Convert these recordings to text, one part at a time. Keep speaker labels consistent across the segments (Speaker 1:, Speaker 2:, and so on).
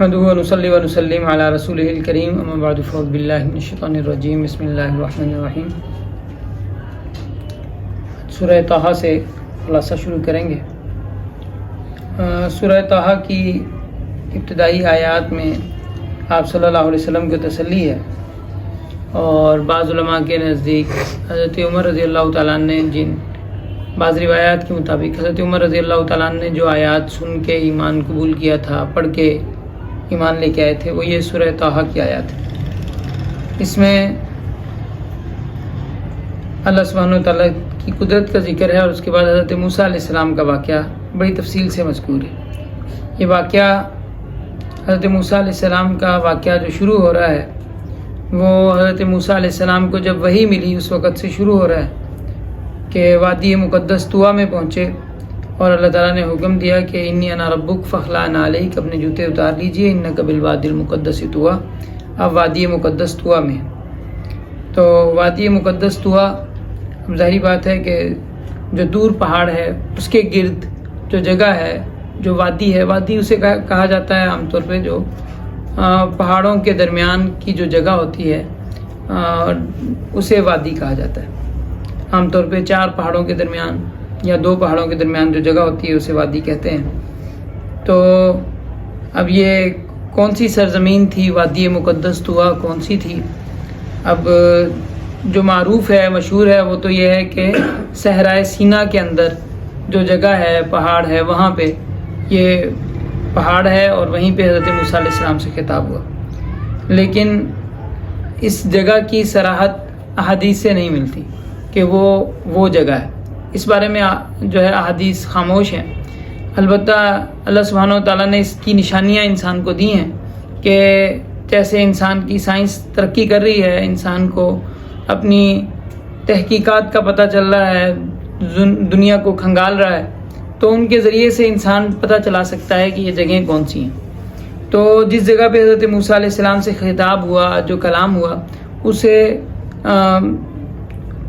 Speaker 1: نحمده ونصلي ونسلم على رسوله الكريم اما بعد فاعوذ بالله من الشیطان الرجیم بسم اللہ الرحمن الرحیم۔ سورہ طٰہٰ سے خلاصہ شروع کریں گے۔ سورہ طٰہٰ کی ابتدائی آیات میں آپ صلی اللہ علیہ وسلم کو تسلی ہے، اور بعض علماء کے نزدیک حضرت عمر رضی اللہ تعالیٰ عنہ نے بعض روایات کے مطابق حضرت عمر رضی اللہ تعالیٰ عنہ نے جو آیات سن کے ایمان قبول کیا تھا، پڑھ کے ایمان لے کے آئے تھے، وہ یہ سورہ طٰہٰ کی آیات ہے۔ اس میں اللہ سبحانہ وتعالیٰ کی قدرت کا ذکر ہے، اور اس کے بعد حضرت موسیٰ علیہ السلام کا واقعہ بڑی تفصیل سے مذکور ہے۔ یہ واقعہ حضرت موسیٰ علیہ السلام کا واقعہ جو شروع ہو رہا ہے، وہ حضرت موسیٰ علیہ السلام کو جب وحی ملی اس وقت سے شروع ہو رہا ہے کہ وادی مقدس طویٰ میں پہنچے، اور اللہ تعالیٰ نے حکم دیا کہ انی انا ربک فاخلع نعلیک، اپنے جوتے اتار لیجئے، انک بالوادی المقدس طویٰ۔ اب وادی مقدس طویٰ میں، تو وادی مقدس طویٰ، ظاہری بات ہے کہ جو دور پہاڑ ہے اس کے گرد جو جگہ ہے، جو وادی ہے، وادی اسے کہا جاتا ہے عام طور پہ جو پہاڑوں کے درمیان کی جو جگہ ہوتی ہے اسے وادی کہا جاتا ہے۔ عام طور پہ 4 پہاڑوں کے درمیان یا 2 پہاڑوں کے درمیان جو جگہ ہوتی ہے اسے وادی کہتے ہیں۔ تو اب یہ کون سی سرزمین تھی، وادی مقدس طویٰ کون سی تھی؟ اب جو معروف ہے، مشہور ہے، وہ تو یہ ہے کہ صحرائے سینا کے اندر جو جگہ ہے، پہاڑ ہے، وہاں پہ یہ پہاڑ ہے، اور وہیں پہ حضرت موسیٰ علیہ السلام سے خطاب ہوا۔ لیکن اس جگہ کی صراحت احادیث سے نہیں ملتی کہ وہ جگہ ہے، اس بارے میں جو ہے احادیث خاموش ہیں۔ البتہ اللہ سبحانہ وتعالیٰ نے اس کی نشانیاں انسان کو دی ہیں کہ جیسے انسان کی سائنس ترقی کر رہی ہے، انسان کو اپنی تحقیقات کا پتہ چل رہا ہے، دنیا کو کھنگال رہا ہے، تو ان کے ذریعے سے انسان پتہ چلا سکتا ہے کہ یہ جگہیں کون سی ہیں۔ تو جس جگہ پہ حضرت موسیٰ علیہ السلام سے خطاب ہوا، جو کلام ہوا، اسے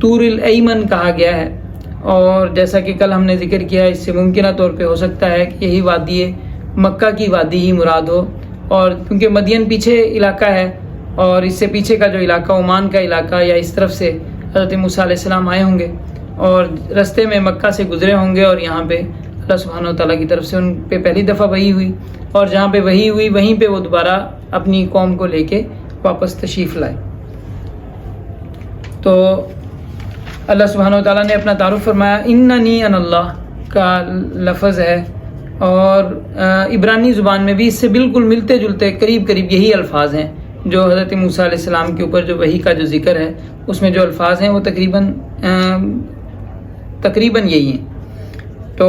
Speaker 1: طور الایمن کہا گیا ہے، اور جیسا کہ کل ہم نے ذکر کیا، اس سے ممکنہ طور پہ ہو سکتا ہے کہ یہی وادی مکہ کی وادی ہی مراد ہو، اور کیونکہ مدین پیچھے علاقہ ہے، اور اس سے پیچھے کا جو علاقہ عمان کا علاقہ، یا اس طرف سے حضرت موسیٰ علیہ السلام آئے ہوں گے اور رستے میں مکہ سے گزرے ہوں گے، اور یہاں پہ اللہ سبحانہ وتعالیٰ کی طرف سے ان پہ پہلی دفعہ وحی ہوئی، اور جہاں پہ وحی ہوئی وہیں پہ وہ دوبارہ اپنی قوم کو لے کے واپس تشریف لائے۔ تو اللہ سبحانہ وتعالیٰ نے اپنا تعارف فرمایا، اننی انا اللہ کا لفظ ہے، اور عبرانی زبان میں بھی اس سے بالکل ملتے جلتے قریب یہی الفاظ ہیں جو حضرت موسیٰ علیہ السلام کے اوپر جو وحی کا جو ذکر ہے اس میں جو الفاظ ہیں وہ تقریباً یہی ہیں، تو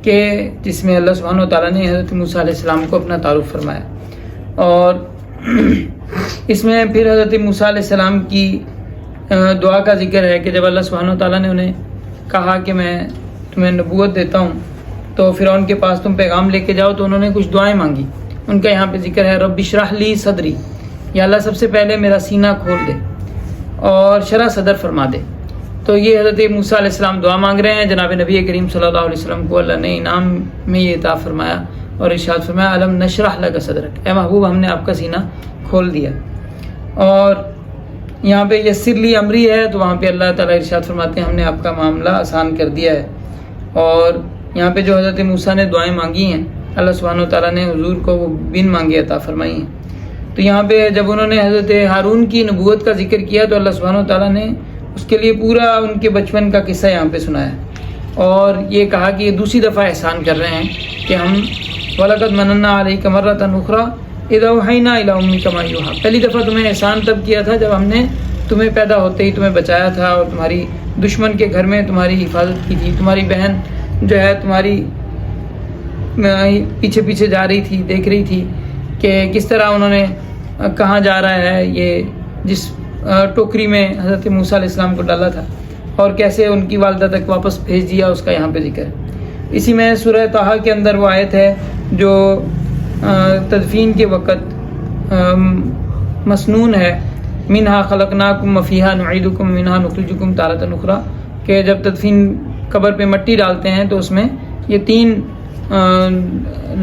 Speaker 1: کہ جس میں اللہ سبحانہ وتعالیٰ نے حضرت موسیٰ علیہ السلام کو اپنا تعارف فرمایا۔ اور اس میں پھر حضرت موسیٰ علیہ السلام کی دعا کا ذکر ہے کہ جب اللہ سبحانہ وتعالیٰ نے انہیں کہا کہ میں تمہیں نبوت دیتا ہوں تو فرعون کے پاس تم پیغام لے کے جاؤ، تو انہوں نے کچھ دعائیں مانگی۔ ان کا یہاں پہ ذکر ہے، رب اشرح لی صدری، یا اللہ سب سے پہلے میرا سینہ کھول دے اور شرح صدر فرما دے۔ تو یہ حضرت موسیٰ علیہ السلام دعا مانگ رہے ہیں۔ جناب نبی کریم صلی اللہ علیہ وسلم کو اللہ نے انعام میں یہ عطا فرمایا اور ارشاد فرمایا، الم نشرح لک صدرک، اے محبوب ہم نے آپ کا سینہ کھول دیا۔ اور یہاں پہ یسر لی امری ہے، تو وہاں پہ اللہ تعالیٰ ارشاد فرماتے ہیں ہم نے آپ کا معاملہ آسان کر دیا ہے۔ اور یہاں پہ جو حضرت موسیٰ نے دعائیں مانگی ہیں، اللہ سبحانہ وتعالیٰ نے حضور کو وہ بن مانگے عطا فرمائی ہیں۔ تو یہاں پہ جب انہوں نے حضرت ہارون کی نبوت کا ذکر کیا تو اللہ سبحانہ وتعالیٰ نے اس کے لیے پورا ان کے بچپن کا قصہ یہاں پہ سنایا، اور یہ کہا کہ یہ دوسری دفعہ احسان کر رہے ہیں کہ ہم وَلَقَدْ مَنَنَّا عَلَيْكَ مَرَّةً أُخْرَىٰ إِذْ أَوْحَيْنَا إِلَىٰ أُمِّكَ مَا يُوحَىٰ، پہلی دفعہ تمہیں احسان تب کیا تھا جب ہم نے تمہیں پیدا ہوتے ہی تمہیں بچایا تھا، اور تمہاری دشمن کے گھر میں تمہاری حفاظت کی تھی، تمہاری بہن جو ہے تمہاری پیچھے جا رہی تھی، دیکھ رہی تھی کہ کس طرح انہوں نے کہاں جا رہا ہے یہ جس ٹوکری میں حضرت موسیٰ علیہ السلام کو ڈالا تھا، اور کیسے ان کی والدہ تک واپس بھیج دیا، اس کا یہاں پہ ذکر ہے۔ اسی میں سورہ طٰہٰ کے اندر وہ آیت ہے جو تدفین کے وقت مسنون ہے، منہا خلقناکم وفیہا نعیدکم منہا نخرجکم تارۃ اخری، کہ جب تدفین قبر پہ مٹی ڈالتے ہیں تو اس میں یہ 3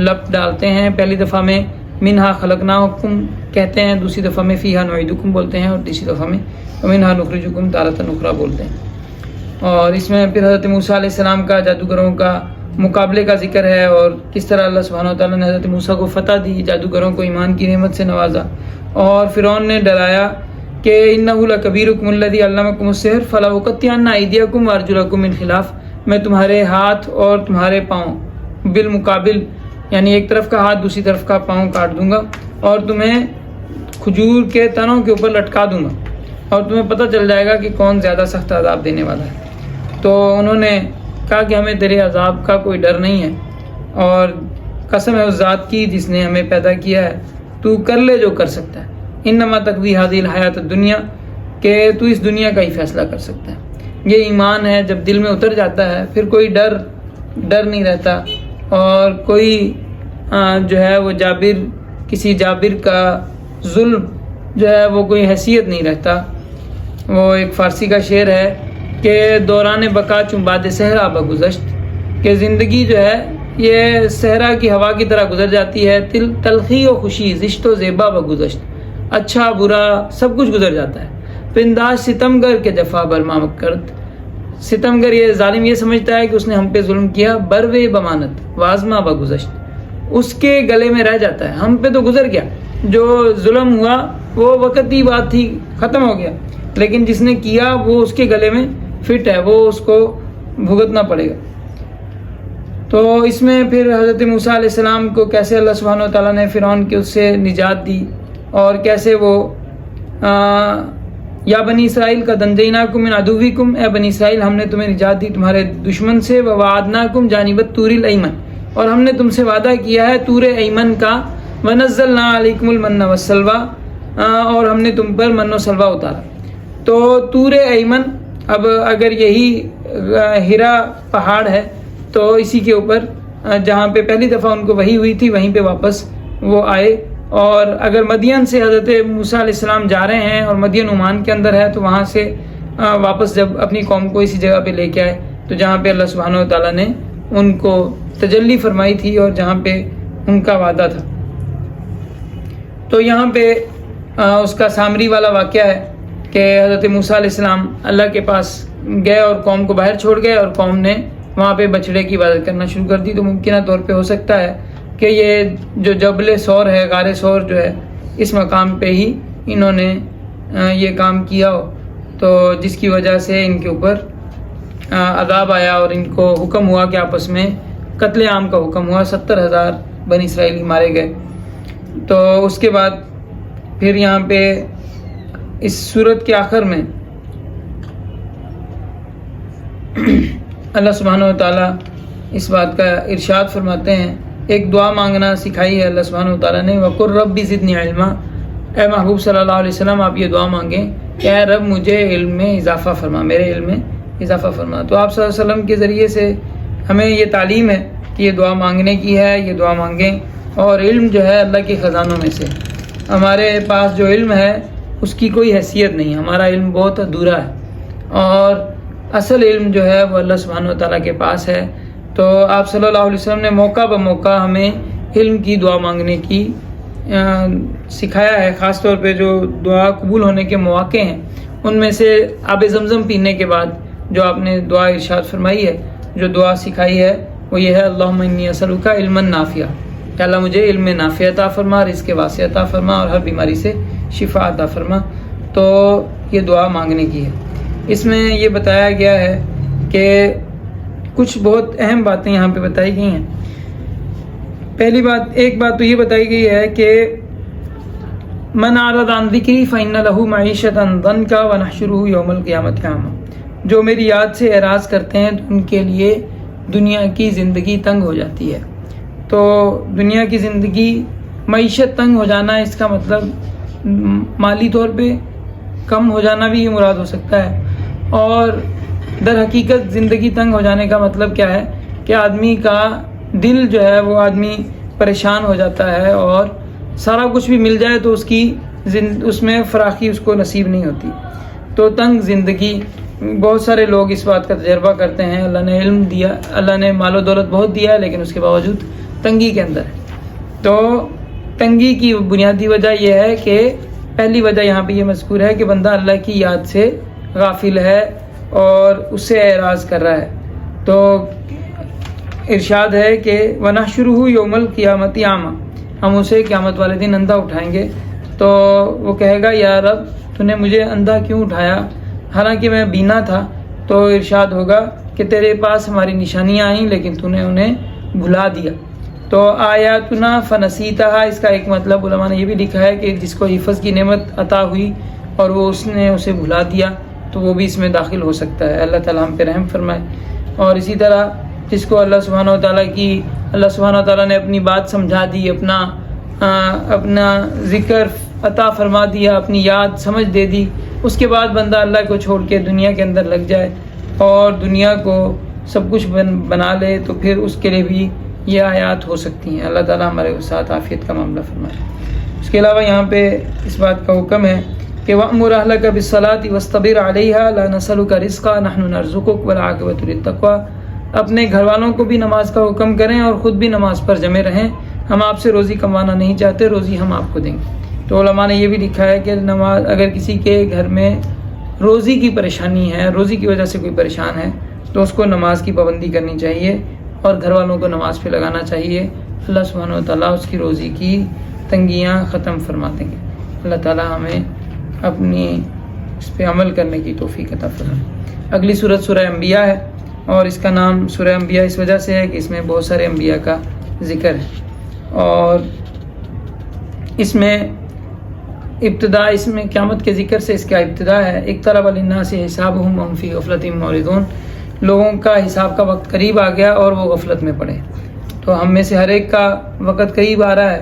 Speaker 1: لپ ڈالتے ہیں، پہلی دفعہ میں منہا خلقناکم کہتے ہیں، دوسری دفعہ میں فیہا نعیدکم بولتے ہیں، اور تیسری دفعہ میں ومنہا نخرجکم تارۃ اخری بولتے ہیں۔ اور اس میں پھر حضرت موسیٰ علیہ السلام کا جادوگروں کا مقابلے کا ذکر ہے، اور کس طرح اللہ سبحانہ وتعالیٰ نے حضرت موسیٰ کو فتح دی، جادوگروں کو ایمان کی نعمت سے نوازا، اور فرعون نے ڈرایا کہ انہ لکبیرکم الذی علمکم السحر فلا اقطعن ایدیکم وارجلکم من خلاف، میں تمہارے ہاتھ اور تمہارے پاؤں بالمقابل، یعنی ایک طرف کا ہاتھ دوسری طرف کا پاؤں کاٹ دوں گا، اور تمہیں کھجور کے تنوں کے اوپر لٹکا دوں گا، اور تمہیں پتہ چل جائے گا کہ کون زیادہ سخت عذاب دینے والا ہے۔ تو انہوں نے کہا کہ ہمیں تیرے عذاب کا کوئی ڈر نہیں ہے، اور قسم ہے اس ذات کی جس نے ہمیں پیدا کیا ہے، تو کر لے جو کر سکتا ہے، انما تقضی هذه الحیات الدنیا، کہ تو اس دنیا کا ہی فیصلہ کر سکتا ہے۔ یہ ایمان ہے، جب دل میں اتر جاتا ہے پھر کوئی ڈر نہیں رہتا، اور کوئی جو ہے وہ کسی جابر کا ظلم جو ہے وہ کوئی حیثیت نہیں رہتا۔ وہ ایک فارسی کا شعر ہے کہ دوران بقا چون باد صحرا بگذشت، کہ زندگی جو ہے یہ صحرا کی ہوا کی طرح گزر جاتی ہے، تلخی و خوشی، زشت و زیبا بگذشت، اچھا برا سب کچھ گزر جاتا ہے۔ پنداز ستمگر کے جفا برما کرد، ستمگر یہ ظالم یہ سمجھتا ہے کہ اس نے ہم پہ ظلم کیا، بروے بمانت وازما بگذشت، اس کے گلے میں رہ جاتا ہے، ہم پہ تو گزر گیا، جو ظلم ہوا وہ وقت کی بات تھی، ختم ہو گیا، لیکن جس نے کیا وہ اس کے گلے میں فٹ ہے، وہ اس کو بھگتنا پڑے گا۔ تو اس میں پھر حضرت موسیٰ علیہ السلام کو کیسے اللہ سبحانہ وتعالیٰ نے فرعون کے اس سے نجات دی، اور کیسے وہ یا بنی اسرائیل کا دنجیناکم من عدوکم، اے بنی اسرائیل ہم نے تمہیں نجات دی تمہارے دشمن سے، ووعدناکم جانب الطور الایمن، اور ہم نے تم سے وعدہ کیا ہے طور ایمن کا، ونزلنا علیکم المن والسلوی، اور ہم نے تم پر من و سلوہ اتارا۔ تو طور ایمن، اب اگر یہی ہرا پہاڑ ہے تو اسی کے اوپر جہاں پہ پہلی دفعہ ان کو وحی ہوئی تھی وہیں پہ واپس وہ آئے، اور اگر مدین سے حضرت موسیٰ علیہ السلام جا رہے ہیں اور مدین عمان کے اندر ہے، تو وہاں سے واپس جب اپنی قوم کو اسی جگہ پہ لے کے آئے تو جہاں پہ اللہ سبحانہ وتعالیٰ نے ان کو تجلی فرمائی تھی اور جہاں پہ ان کا وعدہ تھا۔ تو یہاں پہ اس کا سامری والا واقعہ ہے کہ حضرت موسیٰ علیہ السلام اللہ کے پاس گئے اور قوم کو باہر چھوڑ گئے، اور قوم نے وہاں پہ بچڑے کی عبادت کرنا شروع کر دی۔ تو ممکنہ طور پہ ہو سکتا ہے کہ یہ جو جبل سور ہے، غار سور جو ہے، اس مقام پہ ہی انہوں نے یہ کام کیا ہو، تو جس کی وجہ سے ان کے اوپر عذاب آیا اور ان کو حکم ہوا کہ آپس میں قتل عام کا حکم ہوا، 70,000 بنی اسرائیلی مارے گئے۔ تو اس کے بعد پھر یہاں پہ اس سورت کے آخر میں اللہ سبحانہ وتعالیٰ اس بات کا ارشاد فرماتے ہیں، ایک دعا مانگنا سکھائی ہے اللہ سبحانہ وتعالیٰ نے، وَقُلْ رَبِّ زِدْنِي عِلْمًا، اے محبوب صلی اللہ علیہ وسلم آپ یہ دعا مانگیں کہ اے رب مجھے علم میں اضافہ فرما، میرے علم میں اضافہ فرما۔ تو آپ صلی اللہ علیہ وسلم کے ذریعے سے ہمیں یہ تعلیم ہے کہ یہ دعا مانگنے کی ہے، یہ دعا مانگیں، اور علم جو ہے اللہ کے خزانوں میں سے، ہمارے پاس جو علم ہے اس کی کوئی حیثیت نہیں، ہمارا علم بہت ادھورا ہے، اور اصل علم جو ہے وہ اللہ سبحانہ وتعالیٰ کے پاس ہے۔ تو آپ صلی اللہ علیہ وسلم نے موقع بموقع ہمیں علم کی دعا مانگنے کی سکھایا ہے، خاص طور پہ جو دعا قبول ہونے کے مواقع ہیں ان میں سے آب زمزم پینے کے بعد جو آپ نے دعا ارشاد فرمائی ہے، جو دعا سکھائی ہے وہ یہ ہے، اللہم انی اسألک علما نافعا، کہ اللہ مجھے علم نافع عطا فرما، رزق واسع عطا فرما، اور ہر بیماری سے شفا عطا فرما۔ تو یہ دعا مانگنے کی ہے۔ اس میں یہ بتایا گیا ہے کہ کچھ بہت اہم باتیں یہاں پہ بتائی گئی ہیں۔ پہلی بات، ایک بات تو یہ بتائی گئی ہے کہ من اعرض عن ذکری فإن له معیشۃ ضنکا ونحشرہ یوم القیامۃ اعما، جو میری یاد سے اعراض کرتے ہیں تو ان کے لیے دنیا کی زندگی تنگ ہو جاتی ہے۔ تو دنیا کی زندگی، معیشت تنگ ہو جانا، اس کا مطلب مالی طور پہ کم ہو جانا بھی یہ مراد ہو سکتا ہے، اور در حقیقت زندگی تنگ ہو جانے کا مطلب کیا ہے کہ آدمی کا دل جو ہے وہ آدمی پریشان ہو جاتا ہے، اور سارا کچھ بھی مل جائے تو اس میں فراخی اس کو نصیب نہیں ہوتی۔ تو تنگ زندگی، بہت سارے لوگ اس بات کا تجربہ کرتے ہیں، اللہ نے علم دیا، اللہ نے مال و دولت بہت دیا ہے، لیکن اس کے باوجود تنگی کے اندر ہے۔ تو تنگی کی بنیادی وجہ یہ ہے کہ پہلی وجہ یہاں پہ یہ مذکور ہے کہ بندہ اللہ کی یاد سے غافل ہے اور اس سے اعراض کر رہا ہے. تو ارشاد ہے کہ وَنَحْشُرُهُ يَوْمَ الْقِيَامَةِ أَعْمَى، ہم اسے قیامت والے دن اندھا اٹھائیں گے. تو وہ کہے گا یا رب تو نے مجھے اندھا کیوں اٹھایا حالانکہ میں بینا تھا؟ تو ارشاد ہوگا کہ تیرے پاس ہماری نشانیاں آئیں لیکن تو نے انہیں بھلا دیا. تو آیاتنا فنسیتہا، اس کا ایک مطلب علماء نے یہ بھی لکھا ہے کہ جس کو حفظ کی نعمت عطا ہوئی اور وہ اس نے اسے بھلا دیا تو وہ بھی اس میں داخل ہو سکتا ہے. اللہ تعالیٰ ہم پہ رحم فرمائے. اور اسی طرح جس کو اللہ سبحانہ و تعالیٰ نے اپنی بات سمجھا دی، اپنا ذکر عطا فرما دیا، اپنی یاد سمجھ دے دی، اس کے بعد بندہ اللہ کو چھوڑ کے دنیا کے اندر لگ جائے اور دنیا کو سب کچھ بنا لے تو پھر اس کے لیے بھی یہ آیات ہو سکتی ہیں. اللہ تعالیٰ ہمارے ساتھ عافیت کا معاملہ فرمائے. اس کے علاوہ یہاں پہ اس بات کا حکم ہے کہ وَأْمُرْ أَهْلَكَ بِالصَّلَاةِ وَاسْتَبِرْ عَلَيْهَا لَا نَسْأَلُكَ رِزْقًا نَحْنُ نَرْزُقُكَ وَالْعَاقِبَةُ لِلتَّقْوَىٰ. اپنے گھر والوں کو بھی نماز کا حکم کریں اور خود بھی نماز پر جمے رہیں. ہم آپ سے روزی کمانا نہیں چاہتے، روزی ہم آپ کو دیں گے. تو علماء نے یہ بھی لکھا ہے کہ نماز، اگر کسی کے گھر میں روزی کی پریشانی ہے، روزی کی وجہ سے کوئی پریشان ہے تو اس کو نماز کی پابندی کرنی چاہیے اور گھر والوں کو نماز پہ لگانا چاہیے. اللہ سبحانہ و تعالیٰ اس کی روزی کی تنگیاں ختم فرما دیں گے. اللہ تعالیٰ ہمیں اپنی اس پہ عمل کرنے کی توفیق عطا فرمائے. اگلی سورت سورہ انبیاء ہے اور اس کا نام سورہ انبیاء اس وجہ سے ہے کہ اس میں بہت سارے انبیاء کا ذکر ہے اور اس میں ابتدا، اس میں قیامت کے ذکر سے اس کا ابتدا ہے. اقترب للناس حسابهم وهم فی غفلۃ معرضون، لوگوں کا حساب کا وقت قریب آ گیا اور وہ غفلت میں پڑے. تو ہم میں سے ہر ایک کا وقت قریب آ رہا ہے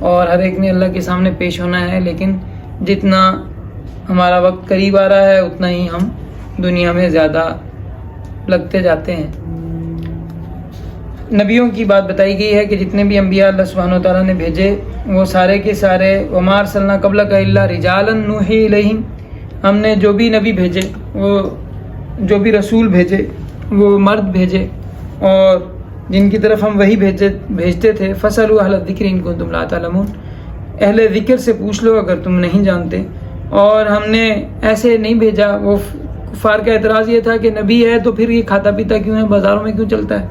Speaker 1: اور ہر ایک نے اللہ کے سامنے پیش ہونا ہے، لیکن جتنا ہمارا وقت قریب آ رہا ہے اتنا ہی ہم دنیا میں زیادہ لگتے جاتے ہیں. نبیوں کی بات بتائی گئی ہے کہ جتنے بھی انبیاء اللہ سبحانہ و تعالیٰ نے بھیجے وہ سارے کے سارے وَمَا أَرْسَلْنَا قَبْلَكَ إِلَّا رِجَالًا نُوحِي إِلَيْهِمْ، ہم نے جو بھی نبی بھیجے، وہ جو بھی رسول بھیجے وہ مرد بھیجے اور جن کی طرف ہم وہی بھیجتے تھے. فَاسْأَلُوا أَهْلَ الذِّكْرِ إِن كُنتُمْ لَا تَعْلَمُونَ، اہل ذکر سے پوچھ لو اگر تم نہیں جانتے. اور ہم نے ایسے نہیں بھیجا. وہ کفار کا اعتراض یہ تھا کہ نبی ہے تو پھر یہ کھاتا پیتا کیوں ہے، بازاروں میں کیوں چلتا ہے؟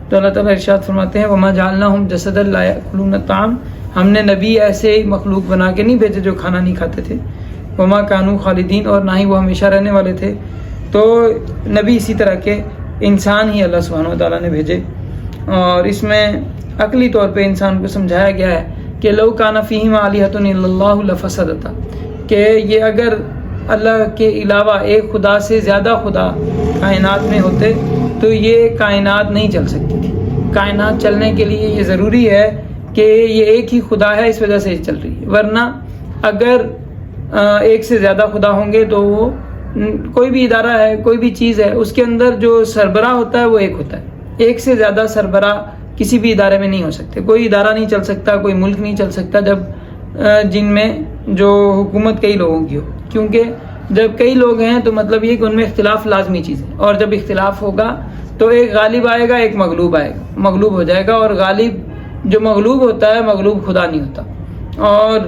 Speaker 1: تو اللہ تعالیٰ ارشاد فرماتے ہیں وَمَا جَعَلْنَاهُمْ جَسَدًا لَا يَأْكُلُونَ الطَّعَامَ، ہم نے نبی ایسے ہی مخلوق بنا کے نہیں بھیجے جو کھانا نہیں کھاتے تھے. وَمَا كَانُوا خَالِدِينَ، اور نہ ہی وہ ہمیشہ رہنے والے تھے. تو نبی اسی طرح کے انسان ہی اللہ سبحانہ و تعالیٰ نے بھیجے. اور اس میں عقلی طور پہ انسان کو سمجھایا گیا ہے کہ لَوْ كَانَ فِيهِمَا آلِهَةٌ إِلَّا اللَّهُ لَفَسَدَتَا، کہ یہ اگر اللہ کے علاوہ ایک خدا سے زیادہ خدا کائنات میں ہوتے تو یہ کائنات نہیں چل سکتی تھی. کائنات چلنے کے لیے یہ ضروری ہے کہ یہ ایک ہی خدا ہے، اس وجہ سے یہ چل رہی ہے. ورنہ اگر ایک سے زیادہ خدا ہوں گے تو وہ کوئی بھی ادارہ ہے، کوئی بھی چیز ہے، اس کے اندر جو سربراہ ہوتا ہے وہ ایک ہوتا ہے. ایک سے زیادہ سربراہ کسی بھی ادارے میں نہیں ہو سکتے. کوئی ادارہ نہیں چل سکتا، کوئی ملک نہیں چل سکتا جن میں جو حکومت کئی لوگوں کی ہو. کیونکہ جب کئی لوگ ہیں تو مطلب یہ کہ ان میں اختلاف لازمی چیز ہے، اور جب اختلاف ہوگا تو ایک غالب آئے گا، ایک مغلوب آئے گا، مغلوب ہو جائے گا. اور غالب جو مغلوب ہوتا ہے، مغلوب خدا نہیں ہوتا. اور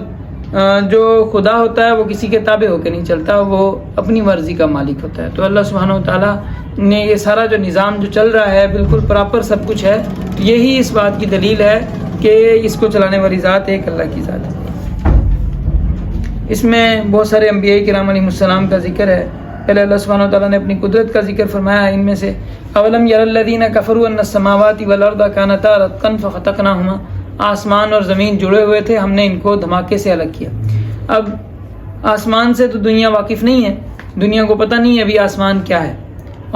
Speaker 1: جو خدا ہوتا ہے وہ کسی کے تابع ہو کے نہیں چلتا، وہ اپنی مرضی کا مالک ہوتا ہے. تو اللہ سبحانہ و تعالیٰ نے یہ سارا جو نظام جو چل رہا ہے بالکل پراپر سب کچھ ہے. یہی اس بات کی دلیل ہے کہ اس کو چلانے والی ذات ایک اللہ کی ذات ہے. اس میں بہت سارے انبیاء کرام علیہ السلام کا ذکر ہے. پہلے اللہ سبحانہ و تعالیٰ نے اپنی قدرت کا ذکر فرمایا ہے. ان میں سے اولم یر الذین کفروا ان السماوات والارض کانتا رتقا ففتقناہما، آسمان اور زمین جڑے ہوئے تھے، ہم نے ان کو دھماکے سے الگ کیا. اب آسمان سے تو دنیا واقف نہیں ہے، دنیا کو پتہ نہیں ہے ابھی آسمان کیا ہے،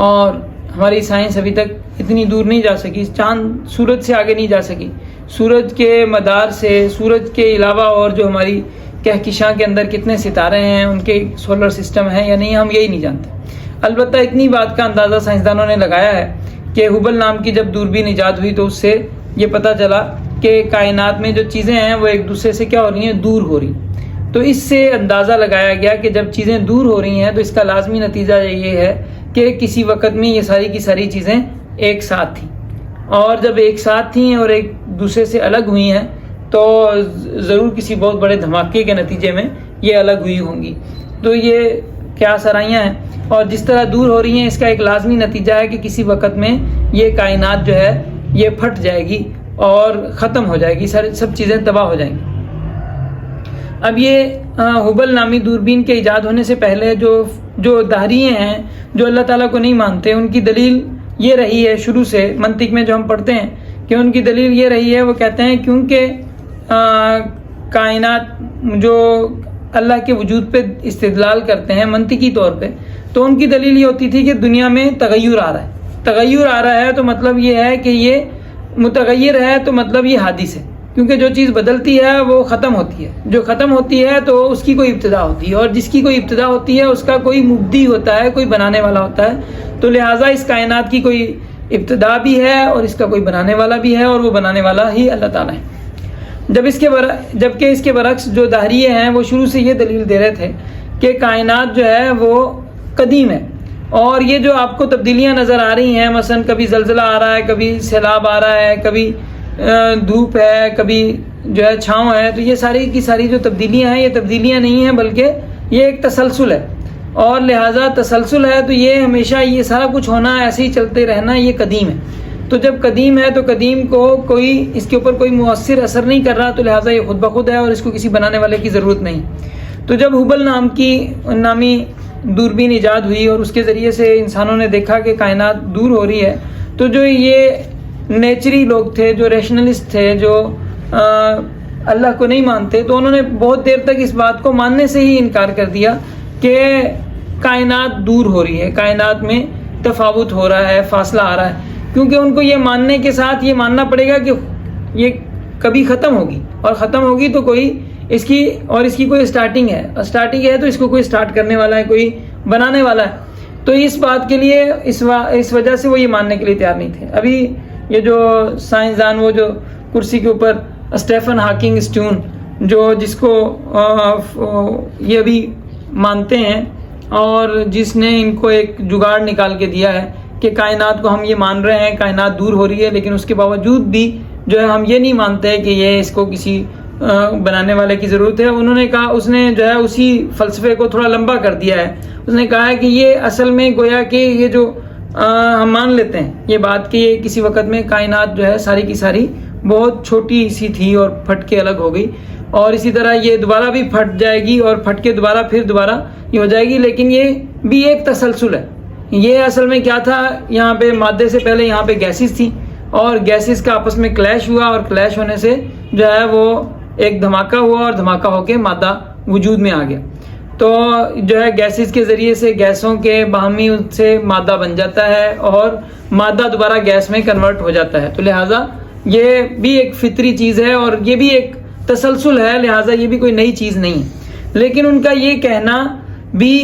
Speaker 1: اور ہماری سائنس ابھی تک اتنی دور نہیں جا سکی، چاند سورج سے آگے نہیں جا سکی. سورج کے مدار سے، سورج کے علاوہ اور جو ہماری کہکشاں کے اندر کتنے ستارے ہیں، ان کے سولر سسٹم ہے یا نہیں، ہم یہی نہیں جانتے. البتہ اتنی بات کا اندازہ سائنسدانوں نے لگایا ہے کہ ہبل نام کی جب دوربین ایجاد ہوئی تو اس سے یہ پتہ چلا کہ کائنات میں جو چیزیں ہیں وہ ایک دوسرے سے کیا ہو رہی ہیں، دور ہو رہی. تو اس سے اندازہ لگایا گیا کہ جب چیزیں دور ہو رہی ہیں تو اس کا لازمی نتیجہ یہ ہے کہ کسی وقت میں یہ ساری کی ساری چیزیں ایک ساتھ تھیں، اور جب ایک ساتھ تھیں اور ایک دوسرے سے الگ ہوئی ہیں تو ضرور کسی بہت بڑے دھماکے کے نتیجے میں یہ الگ ہوئی ہوں گی. تو یہ کیا سرائیاں ہیں اور جس طرح دور ہو رہی ہیں اس کا ایک لازمی نتیجہ ہے کہ کسی وقت میں یہ کائنات جو ہے یہ پھٹ جائے گی اور ختم ہو جائے گی، سب چیزیں تباہ ہو جائیں گی. اب یہ ہبل نامی دوربین کے ایجاد ہونے سے پہلے جو دہریے ہیں جو اللہ تعالیٰ کو نہیں مانتے، ان کی دلیل یہ رہی ہے شروع سے، منطق میں جو ہم پڑھتے ہیں کہ ان کی دلیل یہ رہی ہے، وہ کہتے ہیں کیونکہ کائنات جو اللہ کے وجود پہ استدلال کرتے ہیں منطقی طور پہ، تو ان کی دلیل یہ ہوتی تھی کہ دنیا میں تغیر آ رہا ہے. تغیر آ رہا ہے تو مطلب یہ ہے کہ یہ متغیر ہے، تو مطلب یہ حادث ہے، کیونکہ جو چیز بدلتی ہے وہ ختم ہوتی ہے، جو ختم ہوتی ہے تو اس کی کوئی ابتدا ہوتی ہے، اور جس کی کوئی ابتدا ہوتی ہے اس کا کوئی مبدی ہوتا ہے، کوئی بنانے والا ہوتا ہے. تو لہٰذا اس کائنات کی کوئی ابتدا بھی ہے اور اس کا کوئی بنانے والا بھی ہے، اور وہ بنانے والا ہی اللہ تعالیٰ ہے. جبکہ اس کے برعکس جو دہریے ہیں وہ شروع سے یہ دلیل دے رہے تھے کہ کائنات جو ہے وہ قدیم ہے، اور یہ جو آپ کو تبدیلیاں نظر آ رہی ہیں، مثلا کبھی زلزلہ آ رہا ہے، کبھی سیلاب آ رہا ہے، کبھی دھوپ ہے، کبھی جو ہے چھاؤں ہے، تو یہ ساری کی ساری جو تبدیلیاں ہیں یہ تبدیلیاں نہیں ہیں بلکہ یہ ایک تسلسل ہے. اور لہٰذا تسلسل ہے تو یہ ہمیشہ یہ سارا کچھ ہونا، ایسے ہی چلتے رہنا، یہ قدیم ہے. تو جب قدیم ہے تو قدیم کو کوئی اس کے اوپر کوئی مؤثر اثر نہیں کر رہا، تو لہٰذا یہ خود بخود ہے اور اس کو کسی بنانے والے کی ضرورت نہیں. تو جب ہبل نامی دوربین ایجاد ہوئی اور اس کے ذریعے سے انسانوں نے دیکھا کہ کائنات دور ہو رہی ہے، تو جو یہ نیچری لوگ تھے، جو ریشنلسٹ تھے، جو اللہ کو نہیں مانتے، تو انہوں نے بہت دیر تک اس بات کو ماننے سے ہی انکار کر دیا کہ کائنات دور ہو رہی ہے، کائنات میں تفاوت ہو رہا ہے، فاصلہ آ رہا ہے، کیونکہ ان کو یہ ماننے کے ساتھ یہ ماننا پڑے گا کہ یہ کبھی ختم ہوگی، اور ختم ہوگی تو کوئی اس کی کوئی اسٹارٹنگ ہے، اسٹارٹنگ ہے تو اس کو کوئی اسٹارٹ کرنے والا ہے، کوئی بنانے والا ہے. تو اس بات کے لیے اس وجہ سے وہ یہ ماننے کے لیے تیار نہیں تھے. ابھی یہ جو سائنسدان، وہ جو کرسی کے اوپر اسٹیفن ہاکنگ اسٹون، جس کو یہ ابھی مانتے ہیں، اور جس نے ان کو ایک جگاڑ نکال کے دیا ہے کہ کائنات کو ہم یہ مان رہے ہیں کائنات دور ہو رہی ہے، لیکن اس کے باوجود بھی جو ہے ہم یہ نہیں مانتے کہ یہ اس کو کسی بنانے والے کی ضرورت ہے. انہوں نے کہا، اس نے جو ہے اسی فلسفے کو تھوڑا لمبا کر دیا ہے. اس نے کہا ہے کہ یہ اصل میں گویا کہ یہ جو ہم مان لیتے ہیں یہ بات کہ یہ کسی وقت میں کائنات جو ہے ساری کی ساری بہت چھوٹی سی تھی اور پھٹ کے الگ ہو گئی، اور اسی طرح یہ دوبارہ بھی پھٹ جائے گی اور پھٹ کے پھر دوبارہ یہ ہو جائے گی. لیکن یہ بھی ایک تسلسل ہے. یہ اصل میں کیا تھا، یہاں پہ مادے سے پہلے یہاں پہ گیسز تھی، اور گیسز کا آپس میں کلیش ہوا، اور کلیش ہونے سے جو ہے وہ ایک دھماکہ ہوا، اور دھماکہ ہو کے مادہ وجود میں آ گیا. تو جو ہے گیسز کے ذریعے سے گیسوں کے باہمی سے مادہ بن جاتا ہے، اور مادہ دوبارہ گیس میں کنورٹ ہو جاتا ہے. تو لہٰذا یہ بھی ایک فطری چیز ہے، اور یہ بھی ایک تسلسل ہے، لہٰذا یہ بھی کوئی نئی چیز نہیں ہے. لیکن ان کا یہ کہنا بھی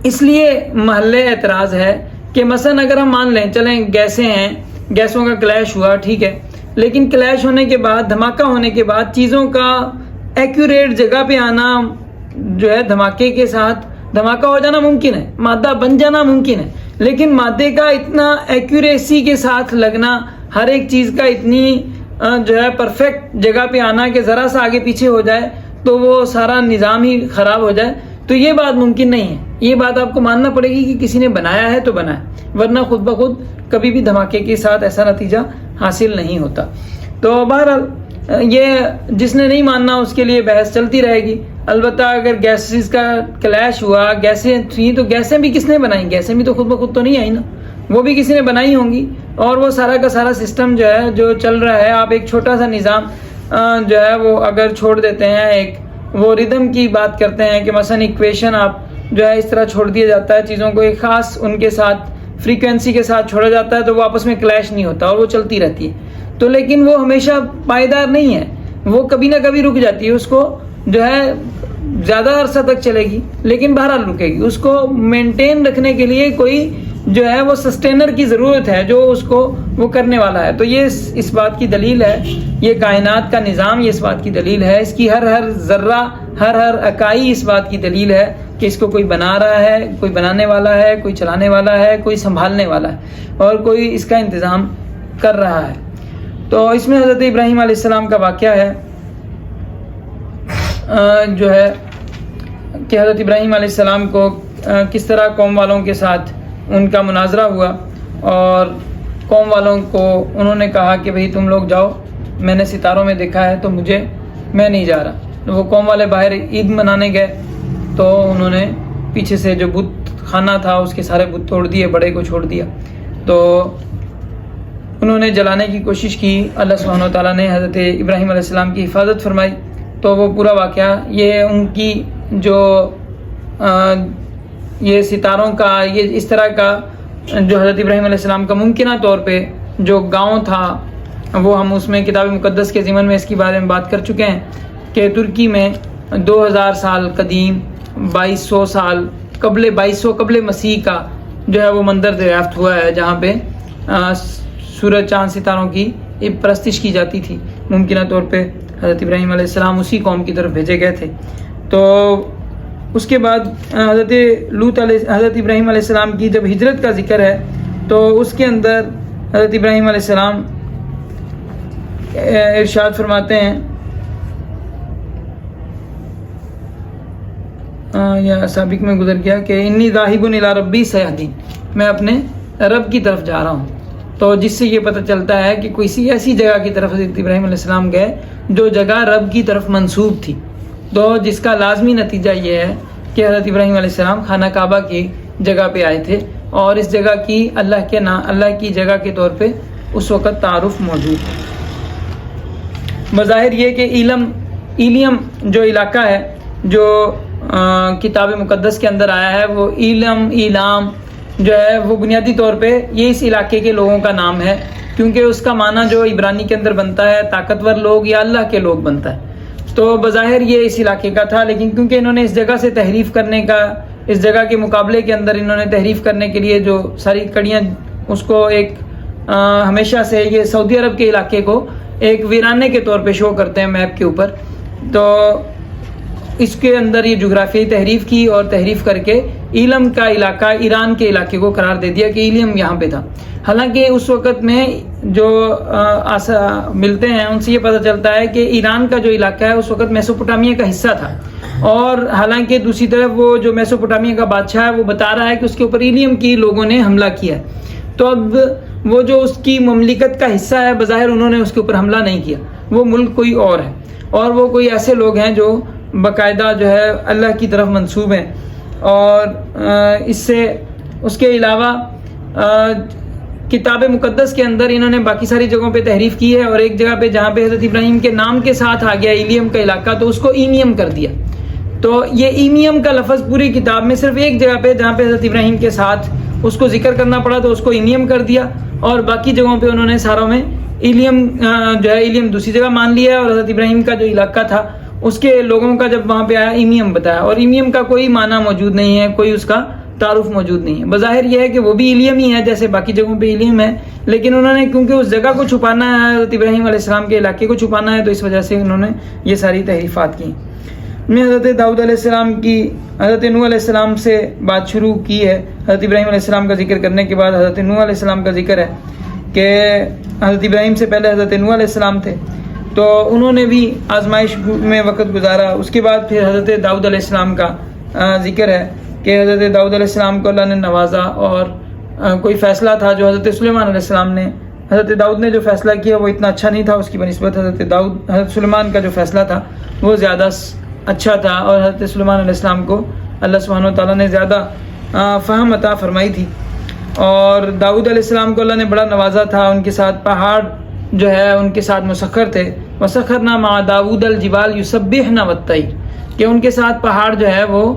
Speaker 1: اس لیے محل اعتراض ہے کہ مثلا اگر ہم مان لیں، چلیں گیسیں ہیں، گیسوں کا کلیش ہوا، ٹھیک ہے، لیکن کلیش ہونے کے بعد، دھماکہ ہونے کے بعد چیزوں کا ایکوریٹ جگہ پہ آنا جو ہے دھماکے کے ساتھ دھماکہ ہو جانا ممکن ہے، مادہ بن جانا ممکن ہے، لیکن مادے کا اتنا ایکوریسی کے ساتھ لگنا، ہر ایک چیز کا اتنی جو ہے پرفیکٹ جگہ پہ آنا کہ ذرا سا آگے پیچھے ہو جائے تو وہ سارا نظام ہی خراب ہو جائے، تو یہ بات ممکن نہیں ہے. یہ بات آپ کو ماننا پڑے گی کہ کسی نے بنایا ہے تو بنایا، ورنہ خود بخود کبھی بھی دھماکے کے ساتھ ایسا نتیجہ حاصل نہیں ہوتا. تو بہرحال یہ جس نے نہیں ماننا اس کے لیے بحث چلتی رہے گی. البتہ اگر گیسز کا کلیش ہوا، گیسیں تھیں، تو گیسیں بھی کس نے بنائیں؟ گیسیں بھی تو خود بخود تو نہیں آئی نا، وہ بھی کسی نے بنائی ہوں گی. اور وہ سارا کا سارا سسٹم جو ہے جو چل رہا ہے، آپ ایک چھوٹا سا نظام جو ہے وہ اگر چھوڑ دیتے ہیں، ایک وہ ردم کی بات کرتے ہیں کہ مثلا ایکویشن آپ جو ہے اس طرح چھوڑ دیا جاتا ہے، چیزوں کو ایک خاص ان کے ساتھ فریکوینسی کے ساتھ چھوڑا جاتا ہے تو وہ آپس میں کلیش نہیں ہوتا اور وہ چلتی رہتی ہے. تو لیکن وہ ہمیشہ پائیدار نہیں ہے، وہ کبھی نہ کبھی رک جاتی ہے، اس کو جو ہے زیادہ عرصہ تک چلے گی لیکن بہرحال رکے گی. اس کو مینٹین رکھنے کے لیے کوئی جو ہے وہ سسٹینر کی ضرورت ہے جو اس کو وہ کرنے والا ہے. تو یہ اس بات کی دلیل ہے، یہ کائنات کا نظام یہ اس بات کی دلیل ہے، اس کی ہر ذرہ، ہر اکائی اس بات کی دلیل ہے کہ اس کو کوئی بنا رہا ہے، کوئی بنانے والا ہے، کوئی چلانے والا ہے، کوئی سنبھالنے والا ہے، اور کوئی اس کا انتظام کر رہا ہے. تو اس میں حضرت ابراہیم علیہ السلام کا واقعہ ہے جو ہے کہ حضرت ابراہیم علیہ السلام کو کس طرح قوم والوں کے ساتھ ان کا مناظرہ ہوا، اور قوم والوں کو انہوں نے کہا کہ بھئی تم لوگ جاؤ، میں نے ستاروں میں دیکھا ہے تو میں نہیں جا رہا۔ وہ قوم والے باہر عید منانے گئے تو انہوں نے پیچھے سے جو بت خانہ تھا اس کے سارے بت توڑ دیے، بڑے کو چھوڑ دیا، تو انہوں نے جلانے کی کوشش کی۔ اللہ سبحانہ و تعالیٰ نے حضرت ابراہیم علیہ السلام کی حفاظت فرمائی۔ تو وہ پورا واقعہ یہ ان کی جو یہ ستاروں کا یہ اس طرح کا جو حضرت ابراہیم علیہ السلام کا ممکنہ طور پہ جو گاؤں تھا، وہ ہم اس میں کتاب مقدس کے ضمن میں اس کے بارے میں بات کر چکے ہیں کہ ترکی میں 2000 سال قدیم 2200 سال قبل مسیح کا جو ہے وہ مندر دریافت ہوا ہے، جہاں پہ سورج چاند ستاروں کی پرستش کی جاتی تھی۔ ممکنہ طور پہ حضرت ابراہیم علیہ السلام اسی قوم کی طرف بھیجے گئے تھے۔ تو اس کے بعد حضرت ابراہیم علیہ السلام کی جب ہجرت کا ذکر ہے تو اس کے اندر حضرت ابراہیم علیہ السلام ارشاد فرماتے ہیں، یا سابق میں گزر گیا کہ انی ذاہب الی ربی سیہدین، میں اپنے رب کی طرف جا رہا ہوں۔ تو جس سے یہ پتہ چلتا ہے کہ کوئی ایسی جگہ کی طرف حضرت ابراہیم علیہ السلام گئے جو جگہ رب کی طرف منسوب تھی، تو جس کا لازمی نتیجہ یہ ہے کہ حضرت ابراہیم علیہ السلام خانہ کعبہ کی جگہ پہ آئے تھے، اور اس جگہ کی اللہ کی جگہ کے طور پہ اس وقت تعارف موجود ہے۔ بظاہر یہ کہ ایلیم جو علاقہ ہے جو کتاب مقدس کے اندر آیا ہے، وہ ایلام جو ہے وہ بنیادی طور پہ یہ اس علاقے کے لوگوں کا نام ہے، کیونکہ اس کا معنی جو عبرانی کے اندر بنتا ہے طاقتور لوگ یا اللہ کے لوگ بنتا ہے۔ تو بظاہر یہ اس علاقے کا تھا، لیکن کیونکہ انہوں نے اس جگہ سے تحریف کرنے کا، اس جگہ کے مقابلے کے اندر انہوں نے تحریف کرنے کے لیے جو ساری کڑیاں اس کو ایک ہمیشہ سے یہ سعودی عرب کے علاقے کو ایک ویرانے کے طور پہ شو کرتے ہیں میپ کے اوپر، تو اس کے اندر یہ جغرافیائی تحریف کی اور تحریف کر کے ایلم کا علاقہ ایران کے علاقے کو قرار دے دیا کہ ایلیم یہاں پہ تھا۔ حالانکہ اس وقت میں جو ملتے ہیں ان سے یہ پتہ چلتا ہے کہ ایران کا جو علاقہ ہے اس وقت میسوپوٹامیہ کا حصہ تھا، اور حالانکہ دوسری طرف وہ جو میسوپوٹامیہ کا بادشاہ ہے وہ بتا رہا ہے کہ اس کے اوپر ایلیم کی لوگوں نے حملہ کیا ہے۔ تو اب وہ جو اس کی مملکت کا حصہ ہے بظاہر انہوں نے اس کے اوپر حملہ نہیں کیا، وہ ملک کوئی اور ہے، اور وہ کوئی ایسے لوگ ہیں جو باقاعدہ جو ہے اللہ کی طرف منسوب ہیں۔ اور اس کے علاوہ کتاب مقدس کے اندر انہوں نے باقی ساری جگہوں پہ تحریف کی ہے، اور ایک جگہ پہ جہاں پہ حضرت ابراہیم کے نام کے ساتھ آ گیا ایلیم کا علاقہ تو اس کو ایمیم کر دیا۔ تو یہ ایمیم کا لفظ پوری کتاب میں صرف ایک جگہ پہ جہاں پہ حضرت ابراہیم کے ساتھ اس کو ذکر کرنا پڑا تو اس کو ایمیم کر دیا، اور باقی جگہوں پہ انہوں نے ساروں میں ایلیم جو ہے ایلیم دوسری جگہ مان لیا، اور حضرت ابراہیم کا جو علاقہ تھا اس کے لوگوں کا جب وہاں پہ آیا ایمیم بتایا، اور ایمیم کا کوئی معنی موجود نہیں ہے، کوئی اس کا تعارف موجود نہیں ہے۔ بظاہر یہ ہے کہ وہ بھی ایلیم ہی ہے جیسے باقی جگہوں پہ ایلیم ہے، لیکن انہوں نے کیونکہ اس جگہ کو چھپانا ہے، حضرت ابراہیم علیہ السلام کے علاقے کو چھپانا ہے، تو اس وجہ سے انہوں نے یہ ساری تحریفات کی۔ میں حضرت داؤد علیہ السلام کی حضرت نوح علیہ السلام سے بات شروع کی ہے۔ حضرت ابراہیم علیہ السلام کا ذکر کرنے کے بعد حضرت نوح علیہ السلام کا ذکر ہے کہ حضرت ابراہیم سے پہلے حضرت نوح علیہ السلام تھے، تو انہوں نے بھی آزمائش میں وقت گزارا۔ اس کے بعد پھر حضرت داؤد علیہ السلام کا ذکر ہے کہ حضرت داؤد علیہ السلام کو اللہ نے نوازا، اور کوئی فیصلہ تھا جو حضرت سلیمان علیہ السلام نے، حضرت داؤد نے جو فیصلہ کیا وہ اتنا اچھا نہیں تھا، اس کی بنسبت حضرت سلیمان کا جو فیصلہ تھا وہ زیادہ اچھا تھا، اور حضرت سلیمان علیہ السلام کو اللہ سبحانہ و تعالیٰ نے زیادہ فہم عطا فرمائی تھی، اور داؤد علیہ السلام کو اللہ نے بڑا نوازا تھا۔ ان کے ساتھ پہاڑ جو ہے ان کے ساتھ مسخر تھے، وسخرنا مع داؤد الجبال یسبحن والطیر، کہ ان کے ساتھ پہاڑ جو ہے وہ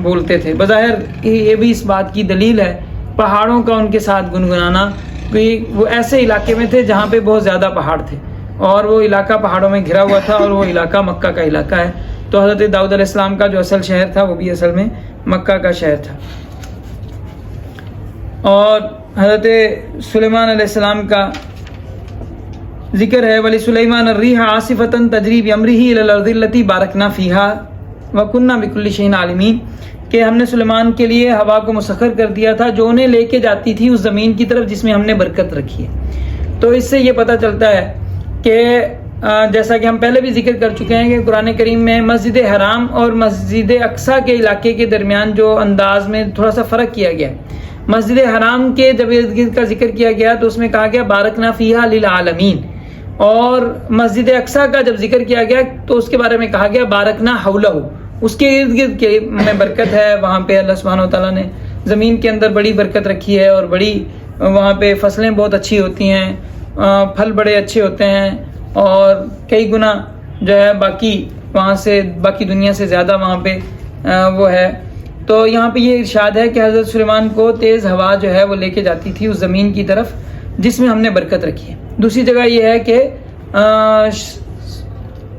Speaker 1: بولتے تھے۔ بظاہر یہ بھی اس بات کی دلیل ہے پہاڑوں کا ان کے ساتھ گنگنانا، کہ وہ ایسے علاقے میں تھے جہاں پہ بہت زیادہ پہاڑ تھے، اور وہ علاقہ پہاڑوں میں گھرا ہوا تھا، اور وہ علاقہ مکہ کا علاقہ ہے۔ تو حضرت داؤد علیہ السلام کا جو اصل شہر تھا وہ بھی اصل میں مکہ کا شہر تھا۔ اور حضرت سلیمان علیہ السلام کا ذکر ہے وَلِسُلَيْمَانَ الرِّيحَ عَاصِفَةً تَجْرِي بِأَمْرِهِ إِلَى الْأَرْضِ الَّتِي بَارَكْنَا فِيهَا وَكُنَّا بِكُلِّ شَيْءٍ عَالِمِينَ، کہ ہم نے سلیمان کے لیے ہوا کو مسخر کر دیا تھا جو انہیں لے کے جاتی تھی اس زمین کی طرف جس میں ہم نے برکت رکھی ہے۔ تو اس سے یہ پتہ چلتا ہے کہ جیسا کہ ہم پہلے بھی ذکر کر چکے ہیں کہ قرآن کریم میں مسجد حرام اور مسجد اقصیٰ کے علاقے کے درمیان جو انداز میں تھوڑا سا فرق کیا گیا ہے. مسجد حرام کے جب ارد گرد کا ذکر کیا گیا تو اس میں کہا گیا بارکنا فیہا للعالمین, اور مسجد اقصیٰ کا جب ذکر کیا گیا تو اس کے بارے میں کہا گیا بارکنا حولہ, اس کے ارد گرد کے میں برکت ہے. وہاں پہ اللہ سبحانہ و تعالیٰ نے زمین کے اندر بڑی برکت رکھی ہے اور بڑی وہاں پہ فصلیں بہت اچھی ہوتی ہیں, پھل بڑے اچھے ہوتے ہیں اور کئی گنا جو ہے باقی وہاں سے باقی دنیا سے زیادہ وہاں پہ وہ ہے. تو یہاں پہ یہ ارشاد ہے کہ حضرت سلیمان کو تیز ہوا جو ہے وہ لے کے جاتی تھی اس زمین کی طرف جس میں ہم نے برکت رکھی ہے. دوسری جگہ یہ ہے کہ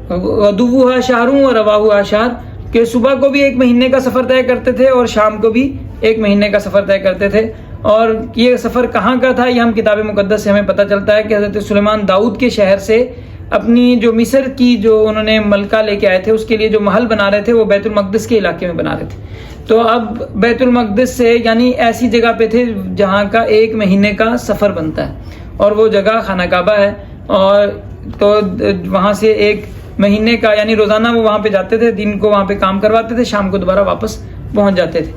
Speaker 1: غدوہا شہروں اور رواہا شہر, کہ صبح کو بھی 1 مہینے کا سفر طے کرتے تھے اور شام کو بھی 1 مہینے کا سفر طے کرتے تھے. اور یہ سفر کہاں کا تھا یہ ہم کتاب مقدس سے ہمیں پتہ چلتا ہے کہ حضرت سلیمان داؤد کے شہر سے اپنی جو مصر کی جو انہوں نے ملکہ لے کے آئے تھے اس کے لیے جو محل بنا رہے تھے وہ بیت المقدس کے علاقے میں بنا رہے تھے. تو اب بیت المقدس سے یعنی ایسی جگہ پہ تھے جہاں کا 1 مہینے کا سفر بنتا ہے, اور وہ جگہ خانہ کعبہ ہے. اور تو وہاں سے 1 مہینے کا یعنی روزانہ وہ وہاں پہ جاتے تھے, دن کو وہاں پہ کام کرواتے تھے, شام کو دوبارہ واپس پہنچ جاتے تھے.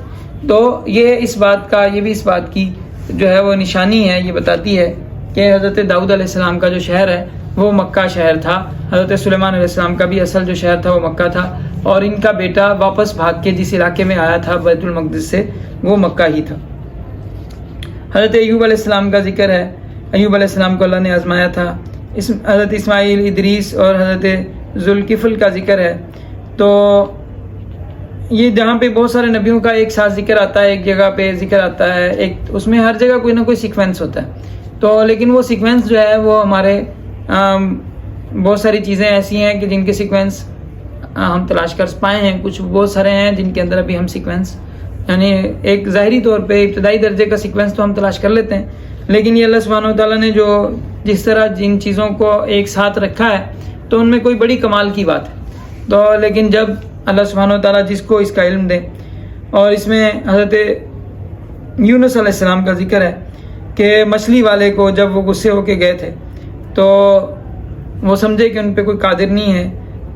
Speaker 1: تو یہ اس بات کا یہ بھی اس بات کی جو ہے وہ نشانی ہے, یہ بتاتی ہے کہ حضرت داؤد علیہ السلام کا جو شہر ہے وہ مکہ شہر تھا. حضرت سلیمان علیہ السلام کا بھی اصل جو شہر تھا وہ مکہ تھا, اور ان کا بیٹا واپس بھاگ کے جس علاقے میں آیا تھا بیت المقدس سے وہ مکہ ہی تھا. حضرت ایوب علیہ السلام کا ذکر ہے. ایوب علیہ السلام کو اللہ نے آزمایا تھا. حضرت اسماعیل, ادریس اور حضرت ذوالکفل کا ذکر ہے. تو یہ جہاں پہ بہت سارے نبیوں کا ایک ساتھ ذکر آتا ہے, ایک جگہ پہ ذکر آتا ہے, ایک اس میں ہر جگہ کوئی نہ کوئی سیکوینس ہوتا ہے. تو لیکن وہ سیکوینس جو ہے وہ ہمارے بہت ساری چیزیں ایسی ہیں کہ جن کے سیکوینس ہم تلاش کر پائے ہیں. کچھ بہت سارے ہیں جن کے اندر ابھی ہم سیکوینس یعنی ایک ظاہری طور پہ ابتدائی درجے کا سیکوینس تو ہم تلاش کر لیتے ہیں, لیکن یہ اللہ سبحانہ و تعالیٰ نے جو جس طرح جن چیزوں کو ایک ساتھ رکھا ہے تو ان میں کوئی بڑی کمال کی بات ہے. تو لیکن جب اللہ سبحانہ و تعالیٰ جس کو اس کا علم دے, اور اس میں حضرت یونس علیہ السلام کا ذکر ہے کہ مچھلی والے کو جب وہ غصے ہو کے گئے تھے تو وہ سمجھے کہ ان پہ کوئی قادر نہیں ہے,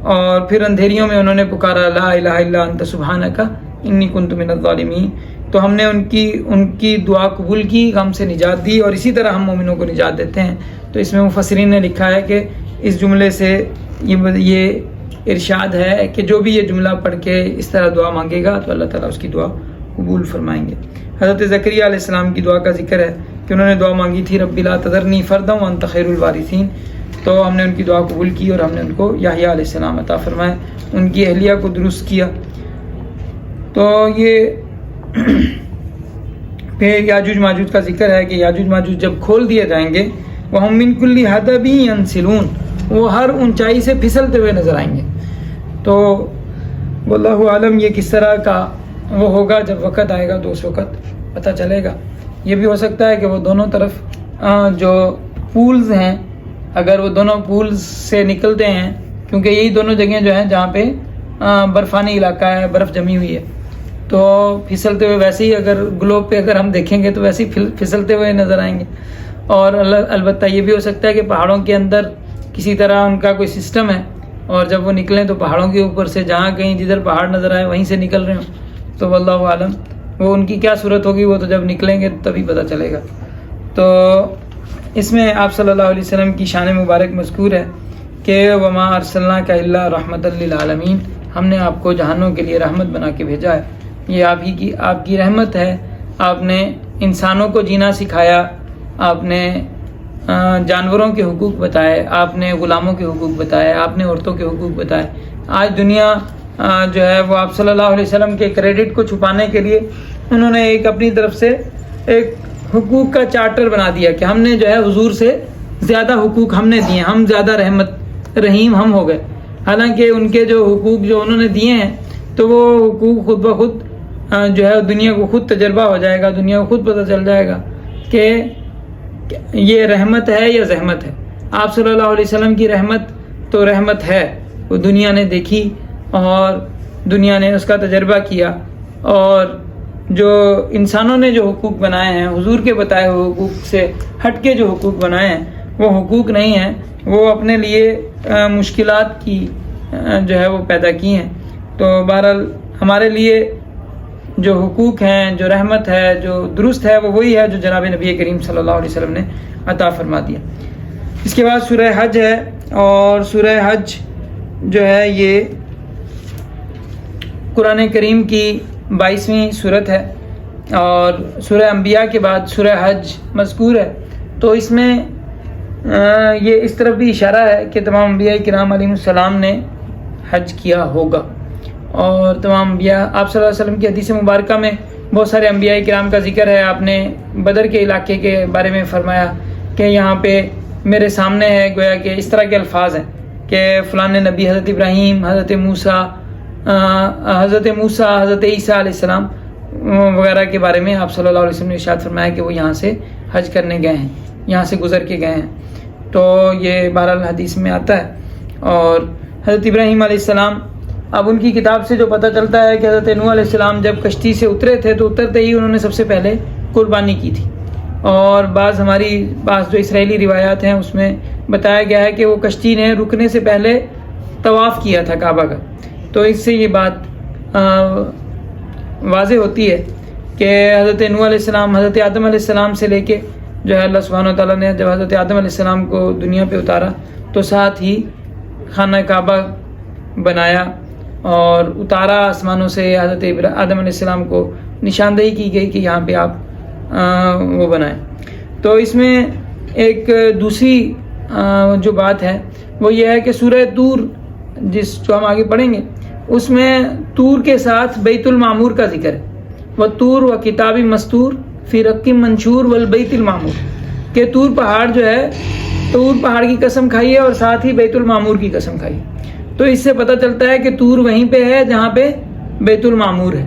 Speaker 1: اور پھر اندھیریوں میں انہوں نے پکارا لا الہ الا انت سبحانک انی کنت من الظالمین. تو ہم نے ان کی دعا قبول کی, غم سے نجات دی, اور اسی طرح ہم مومنوں کو نجات دیتے ہیں. تو اس میں مفسرین نے لکھا ہے کہ اس جملے سے یہ ارشاد ہے کہ جو بھی یہ جملہ پڑھ کے اس طرح دعا مانگے گا تو اللہ تعالیٰ اس کی دعا قبول فرمائیں گے. حضرت زکریا علیہ السلام کی دعا کا ذکر ہے کہ انہوں نے دعا مانگی تھی رب لا تذرنی فردا وانت خیر الوارثین. تو ہم نے ان کی دعا قبول کی اور ہم نے ان کو یحییٰ علیہ السلام عطا فرمائے, ان کی اہلیہ کو درست کیا. تو یہ پھر یاجوج ماجوج کا ذکر ہے کہ یاجوج ماجوج جب کھول دیے جائیں گے وَهُم مِّن كُلِّ حَدَبٍ يَنْسِلُونَ, وہ ہر اونچائی سے پھسلتے ہوئے نظر آئیں گے. تو واللہ عالم یہ کس طرح کا وہ ہوگا, جب وقت آئے گا تو اس وقت پتہ چلے گا. یہ بھی ہو سکتا ہے کہ وہ دونوں طرف جو پولز ہیں اگر وہ دونوں پولز سے نکلتے ہیں, کیونکہ یہی دونوں جگہیں جو ہیں جہاں پہ برفانی علاقہ ہے, برف جمی ہوئی ہے, تو پھسلتے ہوئے ویسے ہی اگر گلوب پہ اگر ہم دیکھیں گے تو ویسے ہی پھسلتے ہوئے نظر آئیں گے. اور البتہ یہ بھی ہو سکتا ہے کہ پہاڑوں کے اندر کسی طرح ان کا کوئی سسٹم ہے, اور جب وہ نکلیں تو پہاڑوں کے اوپر سے جہاں کہیں جدھر پہاڑ نظر آئے وہیں سے نکل رہے ہوں. تو واللہ عالم وہ ان کی کیا صورت ہوگی وہ تو جب نکلیں گے تبھی پتہ چلے گا. تو اس میں آپ صلی اللہ علیہ وسلم کی شان مبارک مذکور ہے کہ وما ارسلناک الا رحمۃ للعالمین, ہم نے آپ کو جہانوں کے لیے رحمت بنا کے بھیجا ہے. یہ آپ کی رحمت ہے. آپ نے انسانوں کو جینا سکھایا, آپ نے جانوروں کے حقوق بتائے, آپ نے غلاموں کے حقوق بتائے, آپ نے عورتوں کے حقوق بتائے. آج دنیا جو ہے وہ آپ صلی اللہ علیہ وسلم کے کریڈٹ کو چھپانے کے لیے انہوں نے ایک اپنی طرف سے ایک حقوق کا چارٹر بنا دیا کہ ہم نے جو ہے حضور سے زیادہ حقوق ہم نے دیے, ہم زیادہ رحمت رحیم ہم ہو گئے. حالانکہ ان کے جو حقوق جو انہوں نے دیے ہیں تو وہ حقوق خود بخود جو ہے دنیا کو خود تجربہ ہو جائے گا, دنیا کو خود پتہ چل جائے گا کہ یہ رحمت ہے یا زحمت ہے. آپ صلی اللہ علیہ وسلم کی رحمت تو رحمت ہے, وہ دنیا نے دیکھی اور دنیا نے اس کا تجربہ کیا, اور جو انسانوں نے جو حقوق بنائے ہیں حضور کے بتائے ہوئے حقوق سے ہٹ کے جو حقوق بنائے ہیں وہ حقوق نہیں ہیں، وہ اپنے لیے مشکلات کی جو ہے وہ پیدا کی ہیں۔ تو بہرحال ہمارے لیے جو حقوق ہیں، جو رحمت ہے، جو درست ہے، وہ وہی ہے جو جناب نبی کریم صلی اللہ علیہ وسلم نے عطا فرما دیا۔ اس کے بعد سورہ حج ہے، اور سورہ حج جو ہے یہ قرآن کریم کی 22ویں سورت ہے، اور سورہ انبیاء کے بعد سورہ حج مذکور ہے۔ تو اس میں یہ اس طرف بھی اشارہ ہے کہ تمام انبیاء کرام علیہ السلام نے حج کیا ہوگا، اور تمام انبیاء، آپ صلی اللہ علیہ وسلم کی حدیث مبارکہ میں بہت سارے انبیاء کرام کا ذکر ہے۔ آپ نے بدر کے علاقے کے بارے میں فرمایا کہ یہاں پہ میرے سامنے ہے، گویا کہ اس طرح کے الفاظ ہیں کہ فلاں نبی حضرت ابراہیم، حضرت موسیٰ، حضرت عیسیٰ علیہ السلام وغیرہ کے بارے میں آپ صلی اللہ علیہ وسلم نے ارشاد فرمایا کہ وہ یہاں سے حج کرنے گئے ہیں، یہاں سے گزر کے گئے ہیں۔ تو یہ بہرحال حدیث میں آتا ہے۔ اور حضرت ابراہیم علیہ السلام، اب ان کی کتاب سے جو پتہ چلتا ہے کہ حضرت نوح علیہ السلام جب کشتی سے اترے تھے تو اترتے ہی انہوں نے سب سے پہلے قربانی کی تھی، اور بعض جو اسرائیلی روایات ہیں اس میں بتایا گیا ہے کہ وہ کشتی نے رکنے سے پہلے طواف کیا تھا کعبہ کا۔ تو اس سے یہ بات واضح ہوتی ہے کہ حضرت نوح علیہ السلام، حضرت آدم علیہ السلام سے لے کے جو ہے اللہ سبحانہ و تعالیٰ نے جب حضرت آدم علیہ السلام کو دنیا پہ اتارا تو ساتھ ہی خانہ کعبہ بنایا اور اتارا آسمانوں سے، حضرت آدم علیہ السلام کو نشاندہی کی گئی کہ یہاں پہ آپ وہ بنائیں۔ تو اس میں ایک دوسری جو بات ہے وہ یہ ہے کہ سورہ طور جو ہم آگے پڑھیں گے اس میں طور کے ساتھ بیت المعمور کا ذکر ہے، وَالطُّورِ وَكِتَابٍ مَّسْطُورٍ فِي رَقٍّ مَّنشُورٍ وَالْبَيْتِ الْمَعْمُورِ، کہ طور پہاڑ جو ہے، طور پہاڑ کی قسم کھائی ہے اور ساتھ ہی بیت المعمور کی قسم کھائی ہے۔ تو اس سے پتہ چلتا ہے کہ طور وہیں پہ ہے جہاں پہ بیت المعمور ہے،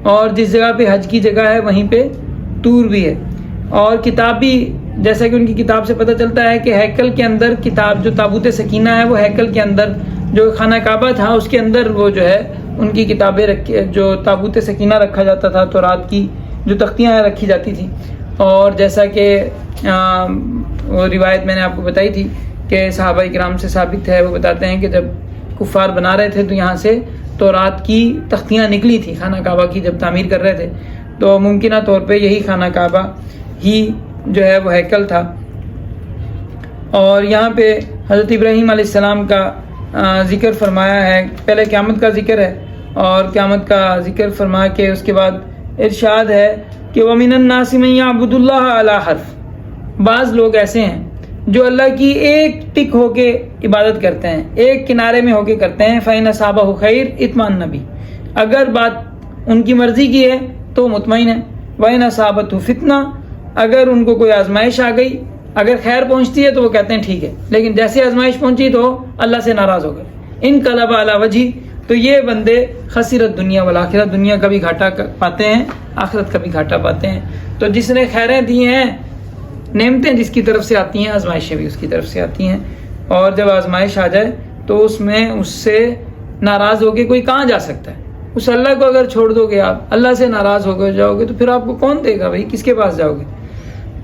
Speaker 1: اور جس جگہ پہ حج کی جگہ ہے وہیں پہ طور بھی ہے۔ اور کتاب بھی، جیسا کہ ان کی کتاب سے پتہ چلتا ہے کہ ہیکل کے اندر کتاب جو تابوت سکینہ ہے وہ ہیکل کے اندر جو خانہ کعبہ تھا اس کے اندر وہ جو ہے ان کی کتابیں جو تابوت سکینہ رکھا جاتا تھا، تورات کی جو تختیاں رکھی جاتی تھیں۔ اور جیسا کہ وہ روایت میں نے آپ کو بتائی تھی کہ صحابہ کرام سے ثابت ہے، وہ بتاتے ہیں کہ جب کفار بنا رہے تھے تو یہاں سے تورات کی تختیاں نکلی تھیں خانہ کعبہ کی، جب تعمیر کر رہے تھے تو ممکنہ طور پہ یہی خانہ کعبہ ہی جو ہے وہ ہیکل تھا۔ اور یہاں پہ حضرت ابراہیم علیہ السلام کا ذکر فرمایا ہے، پہلے قیامت کا ذکر ہے اور قیامت کا ذکر فرما کے اس کے بعد ارشاد ہے کہ وَمِنَ النَّاسِ مَن يَعْبُدُ اللَّهَ عَلَى حَرْفٍ، بعض لوگ ایسے ہیں جو اللہ کی ایک ٹک ہو کے عبادت کرتے ہیں، ایک کنارے میں ہو کے کرتے ہیں، فَإِنْ أَصَابَهُ خَيْرٌ اطمأنَّ بِهِ، اگر بات ان کی مرضی کی ہے تو مطمئن ہے، وَإِنْ أَصَابَتْهُ فِتْنَةٌ، اگر ان کو کوئی آزمائش آ گئی، اگر خیر پہنچتی ہے تو وہ کہتے ہیں ٹھیک ہے، لیکن جیسے آزمائش پہنچی تو اللہ سے ناراض ہو گئے، انقلب علی وجہہ، تو یہ بندے خسرت دنیا والآخرہ، دنیا کا بھی گھاٹا پاتے ہیں، آخرت کا بھی گھاٹا پاتے ہیں۔ تو جس نے خیریں دی ہیں، نعمتیں جس کی طرف سے آتی ہیں، آزمائشیں بھی اس کی طرف سے آتی ہیں، اور جب آزمائش آ جائے تو اس میں اس سے ناراض ہو کے کوئی کہاں جا سکتا ہے؟ اس اللہ کو اگر چھوڑ دو گے، آپ اللہ سے ناراض ہو گئے جاؤ گے تو پھر آپ کو کون دے گا بھائی، کس کے پاس جاؤ گے؟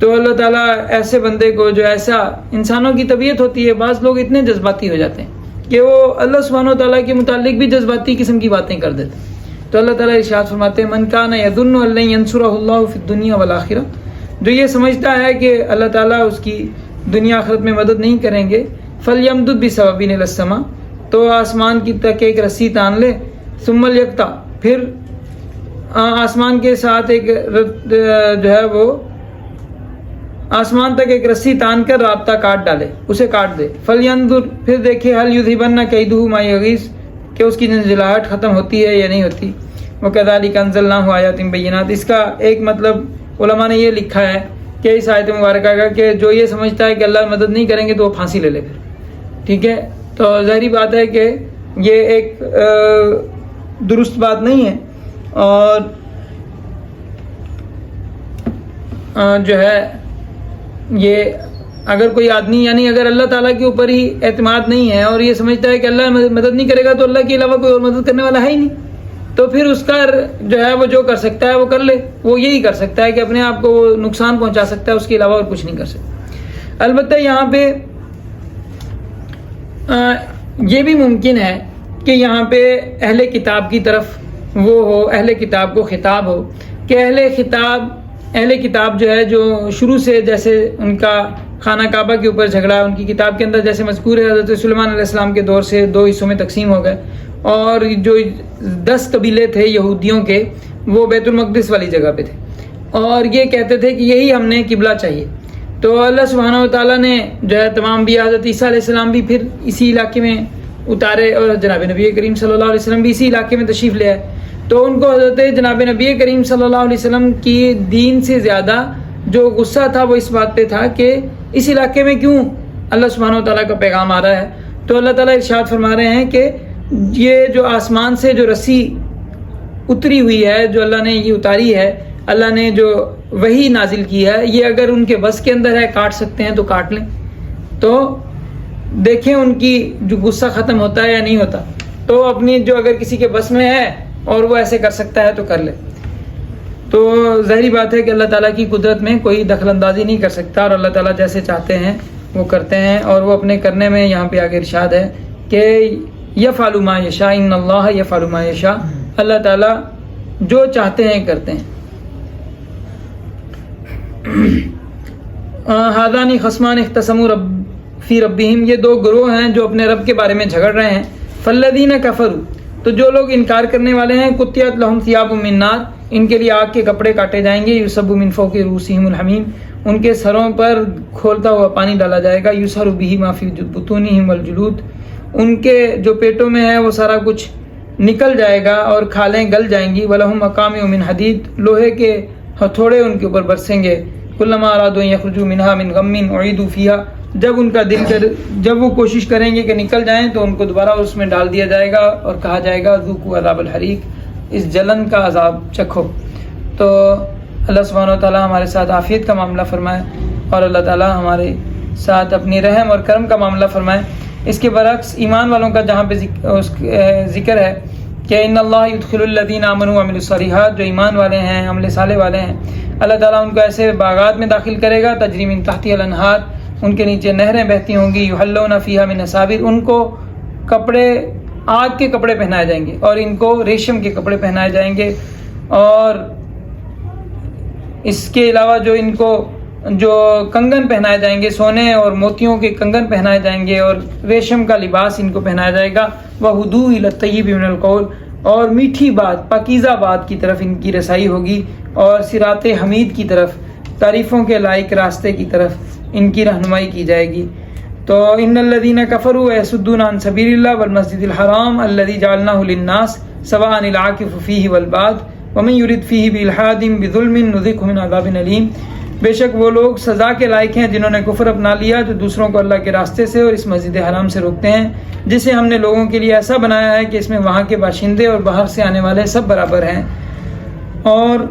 Speaker 1: تو اللہ تعالیٰ ایسے بندے کو، جو ایسا انسانوں کی طبیعت ہوتی ہے، بعض لوگ اتنے جذباتی ہو جاتے ہیں کہ وہ اللہ سبحانہ و تعالیٰ کے متعلق بھی جذباتی قسم کی باتیں کر دیتے ہیں۔ تو اللہ تعالیٰ ارشاد فرماتے ہیں من کان یظن ان لن ینصرہ اللہ فی الدنیا والآخرہ، جو یہ سمجھتا ہے کہ اللہ تعالیٰ اس کی دنیا آخرت میں مدد نہیں کریں گے، فلیمدد بسبب الی السماء، تو آسمان کی تک ایک رسی تان لے، ثم لیقطع، پھر آسمان کے ساتھ ایک جو ہے وہ آسمان تک ایک رسی تان کر رابطہ کاٹ ڈالے، اسے کاٹ دے، فلینظر، پھر دیکھے ہل یذہبن کیدہ ما یغیظ، کہ اس کی جھنجھلاہٹ ختم ہوتی ہے یا نہیں ہوتی۔ وکذالک انزلناہ آیات بینات، اس کا ایک مطلب علماء نے یہ لکھا ہے کہ اس آیت مبارکہ کا کہ جو یہ سمجھتا ہے کہ اللہ مدد نہیں کریں گے تو وہ پھانسی لے لے پھر، ٹھیک ہے۔ تو ظاہری بات ہے کہ یہ ایک درست بات نہیں ہے، اور جو ہے یہ اگر کوئی آدمی، یعنی اگر اللہ تعالیٰ کے اوپر ہی اعتماد نہیں ہے اور یہ سمجھتا ہے کہ اللہ مدد نہیں کرے گا تو اللہ کے علاوہ کوئی اور مدد کرنے والا ہے ہی نہیں، تو پھر اس کا جو ہے وہ جو کر سکتا ہے وہ کر لے، وہ یہی کر سکتا ہے کہ اپنے آپ کو وہ نقصان پہنچا سکتا ہے، اس کے علاوہ اور کچھ نہیں کر سکتا۔ البتہ یہاں پہ یہ بھی ممکن ہے کہ یہاں پہ اہل کتاب کی طرف وہ ہو، اہل کتاب کو خطاب ہو کہ اہل کتاب جو ہے، جو شروع سے جیسے ان کا خانہ کعبہ کے اوپر جھگڑا ان کی کتاب کے اندر جیسے مذکور ہے، حضرت سلیمان علیہ السلام کے دور سے 2 حصوں میں تقسیم ہو گئے، اور جو 10 قبیلے تھے یہودیوں کے وہ بیت المقدس والی جگہ پہ تھے، اور یہ کہتے تھے کہ یہی ہم نے قبلہ چاہیے. تو اللہ سبحانہ و تعالیٰ نے جو ہے تمام انبیاء، حضرت عیسیٰ علیہ السلام بھی پھر اسی علاقے میں اتارے، اور جناب نبی کریم صلی اللہ علیہ وسلم بھی اسی علاقے میں تشریف لے آئے. تو ان کو حضرت جناب نبی کریم صلی اللہ علیہ وسلم کی دین سے زیادہ جو غصہ تھا وہ اس بات پہ تھا کہ اس علاقے میں کیوں اللہ سبحانہ و تعالیٰ کا پیغام آ رہا ہے. تو اللہ تعالیٰ ارشاد فرما رہے ہیں کہ یہ جو آسمان سے جو رسی اتری ہوئی ہے، جو اللہ نے یہ اتاری ہے، اللہ نے جو وحی نازل کی ہے، یہ اگر ان کے بس کے اندر ہے، کاٹ سکتے ہیں تو کاٹ لیں. تو دیکھیں ان کی جو غصہ ختم ہوتا ہے یا نہیں ہوتا. تو اپنی جو اگر کسی کے بس میں ہے اور وہ ایسے کر سکتا ہے تو کر لے. تو ظاہری بات ہے کہ اللہ تعالیٰ کی قدرت میں کوئی دخل اندازی نہیں کر سکتا، اور اللہ تعالیٰ جیسے چاہتے ہیں وہ کرتے ہیں، اور وہ اپنے کرنے میں یہاں پہ آگے ارشاد ہے کہ یفعل ما یشاء ان اللہ یفعل ما یشاء، اللہ تعالیٰ جو چاہتے ہیں کرتے ہیں. ہذان خصمان اختصموا فی ربہم، یہ 2 گروہ ہیں جو اپنے رب کے بارے میں جھگڑ رہے ہیں. فالذین کفروا، تو جو لوگ انکار کرنے والے ہیں، قطعت لہم ثیاب من نار، ان کے لیے آگ کے کپڑے کاٹے جائیں گے. یصب من فوق رؤوسہم الحمیم، ان کے سروں پر کھولتا ہوا پانی ڈالا جائے گا. یصہر بہ ما فی بطونہم والجلود، ان کے جو پیٹوں میں ہے وہ سارا کچھ نکل جائے گا اور کھالیں گل جائیں گی. ولہم مقامع من حدید، لوہے کے ہتھوڑے ان کے اوپر برسیں گے. کلما ارادوا یخرجوا منها من غم اعیدوا فیہا، جب وہ کوشش کریں گے کہ نکل جائیں تو ان کو دوبارہ اس میں ڈال دیا جائے گا اور کہا جائے گا ذوقوا عذاب الحریق، اس جلن کا عذاب چکھو. تو اللہ سبحانہ و تعالیٰ ہمارے ساتھ عافیت کا معاملہ فرمائے، اور اللہ تعالیٰ ہمارے ساتھ اپنی رحم اور کرم کا معاملہ فرمائے. اس کے برعکس ایمان والوں کا جہاں پہ ذکر ہے کہ ان اللہ یدخل الذین آمنوا وعملوا الصالحات، جو ایمان والے ہیں، عمل صالح والے ہیں، اللہ تعالیٰ ان کو ایسے باغات میں داخل کرے گا، تجری من تحتها الانہار، ان کے نیچے نہریں بہتی ہوں گی. یحلون فیہا من اساور، ان کو کپڑے، آگ کے کپڑے پہنائے جائیں گے، اور ان کو ریشم کے کپڑے پہنائے جائیں گے. اور اس کے علاوہ جو ان کو جو کنگن پہنائے جائیں گے، سونے اور موتیوں کے کنگن پہنائے جائیں گے، اور ریشم کا لباس ان کو پہنایا جائے گا. وہدوا الی الطیب من القول، اور میٹھی بات، پاکیزہ بات کی طرف ان کی رسائی ہوگی، اور صراط حمید کی طرف، تعریفوں کے لائق راستے کی طرف ان کی رہنمائی کی جائے گی. تو ان الذین کفروا ویصدون عن سبیل اللہ والمسجد الحرام الذی جعلناہ للناس سواء العاکف فیہ والباد ومن یرد فیہ بالحاد بظلم نذقہ من عذاب علیم. بے شک وہ لوگ سزا کے لائق ہیں جنہوں نے کفر اپنا لیا، جو دوسروں کو اللہ کے راستے سے اور اس مسجد حرام سے روکتے ہیں، جسے ہم نے لوگوں کے لیے ایسا بنایا ہے کہ اس میں وہاں کے باشندے اور باہر سے آنے والے سب برابر ہیں. اور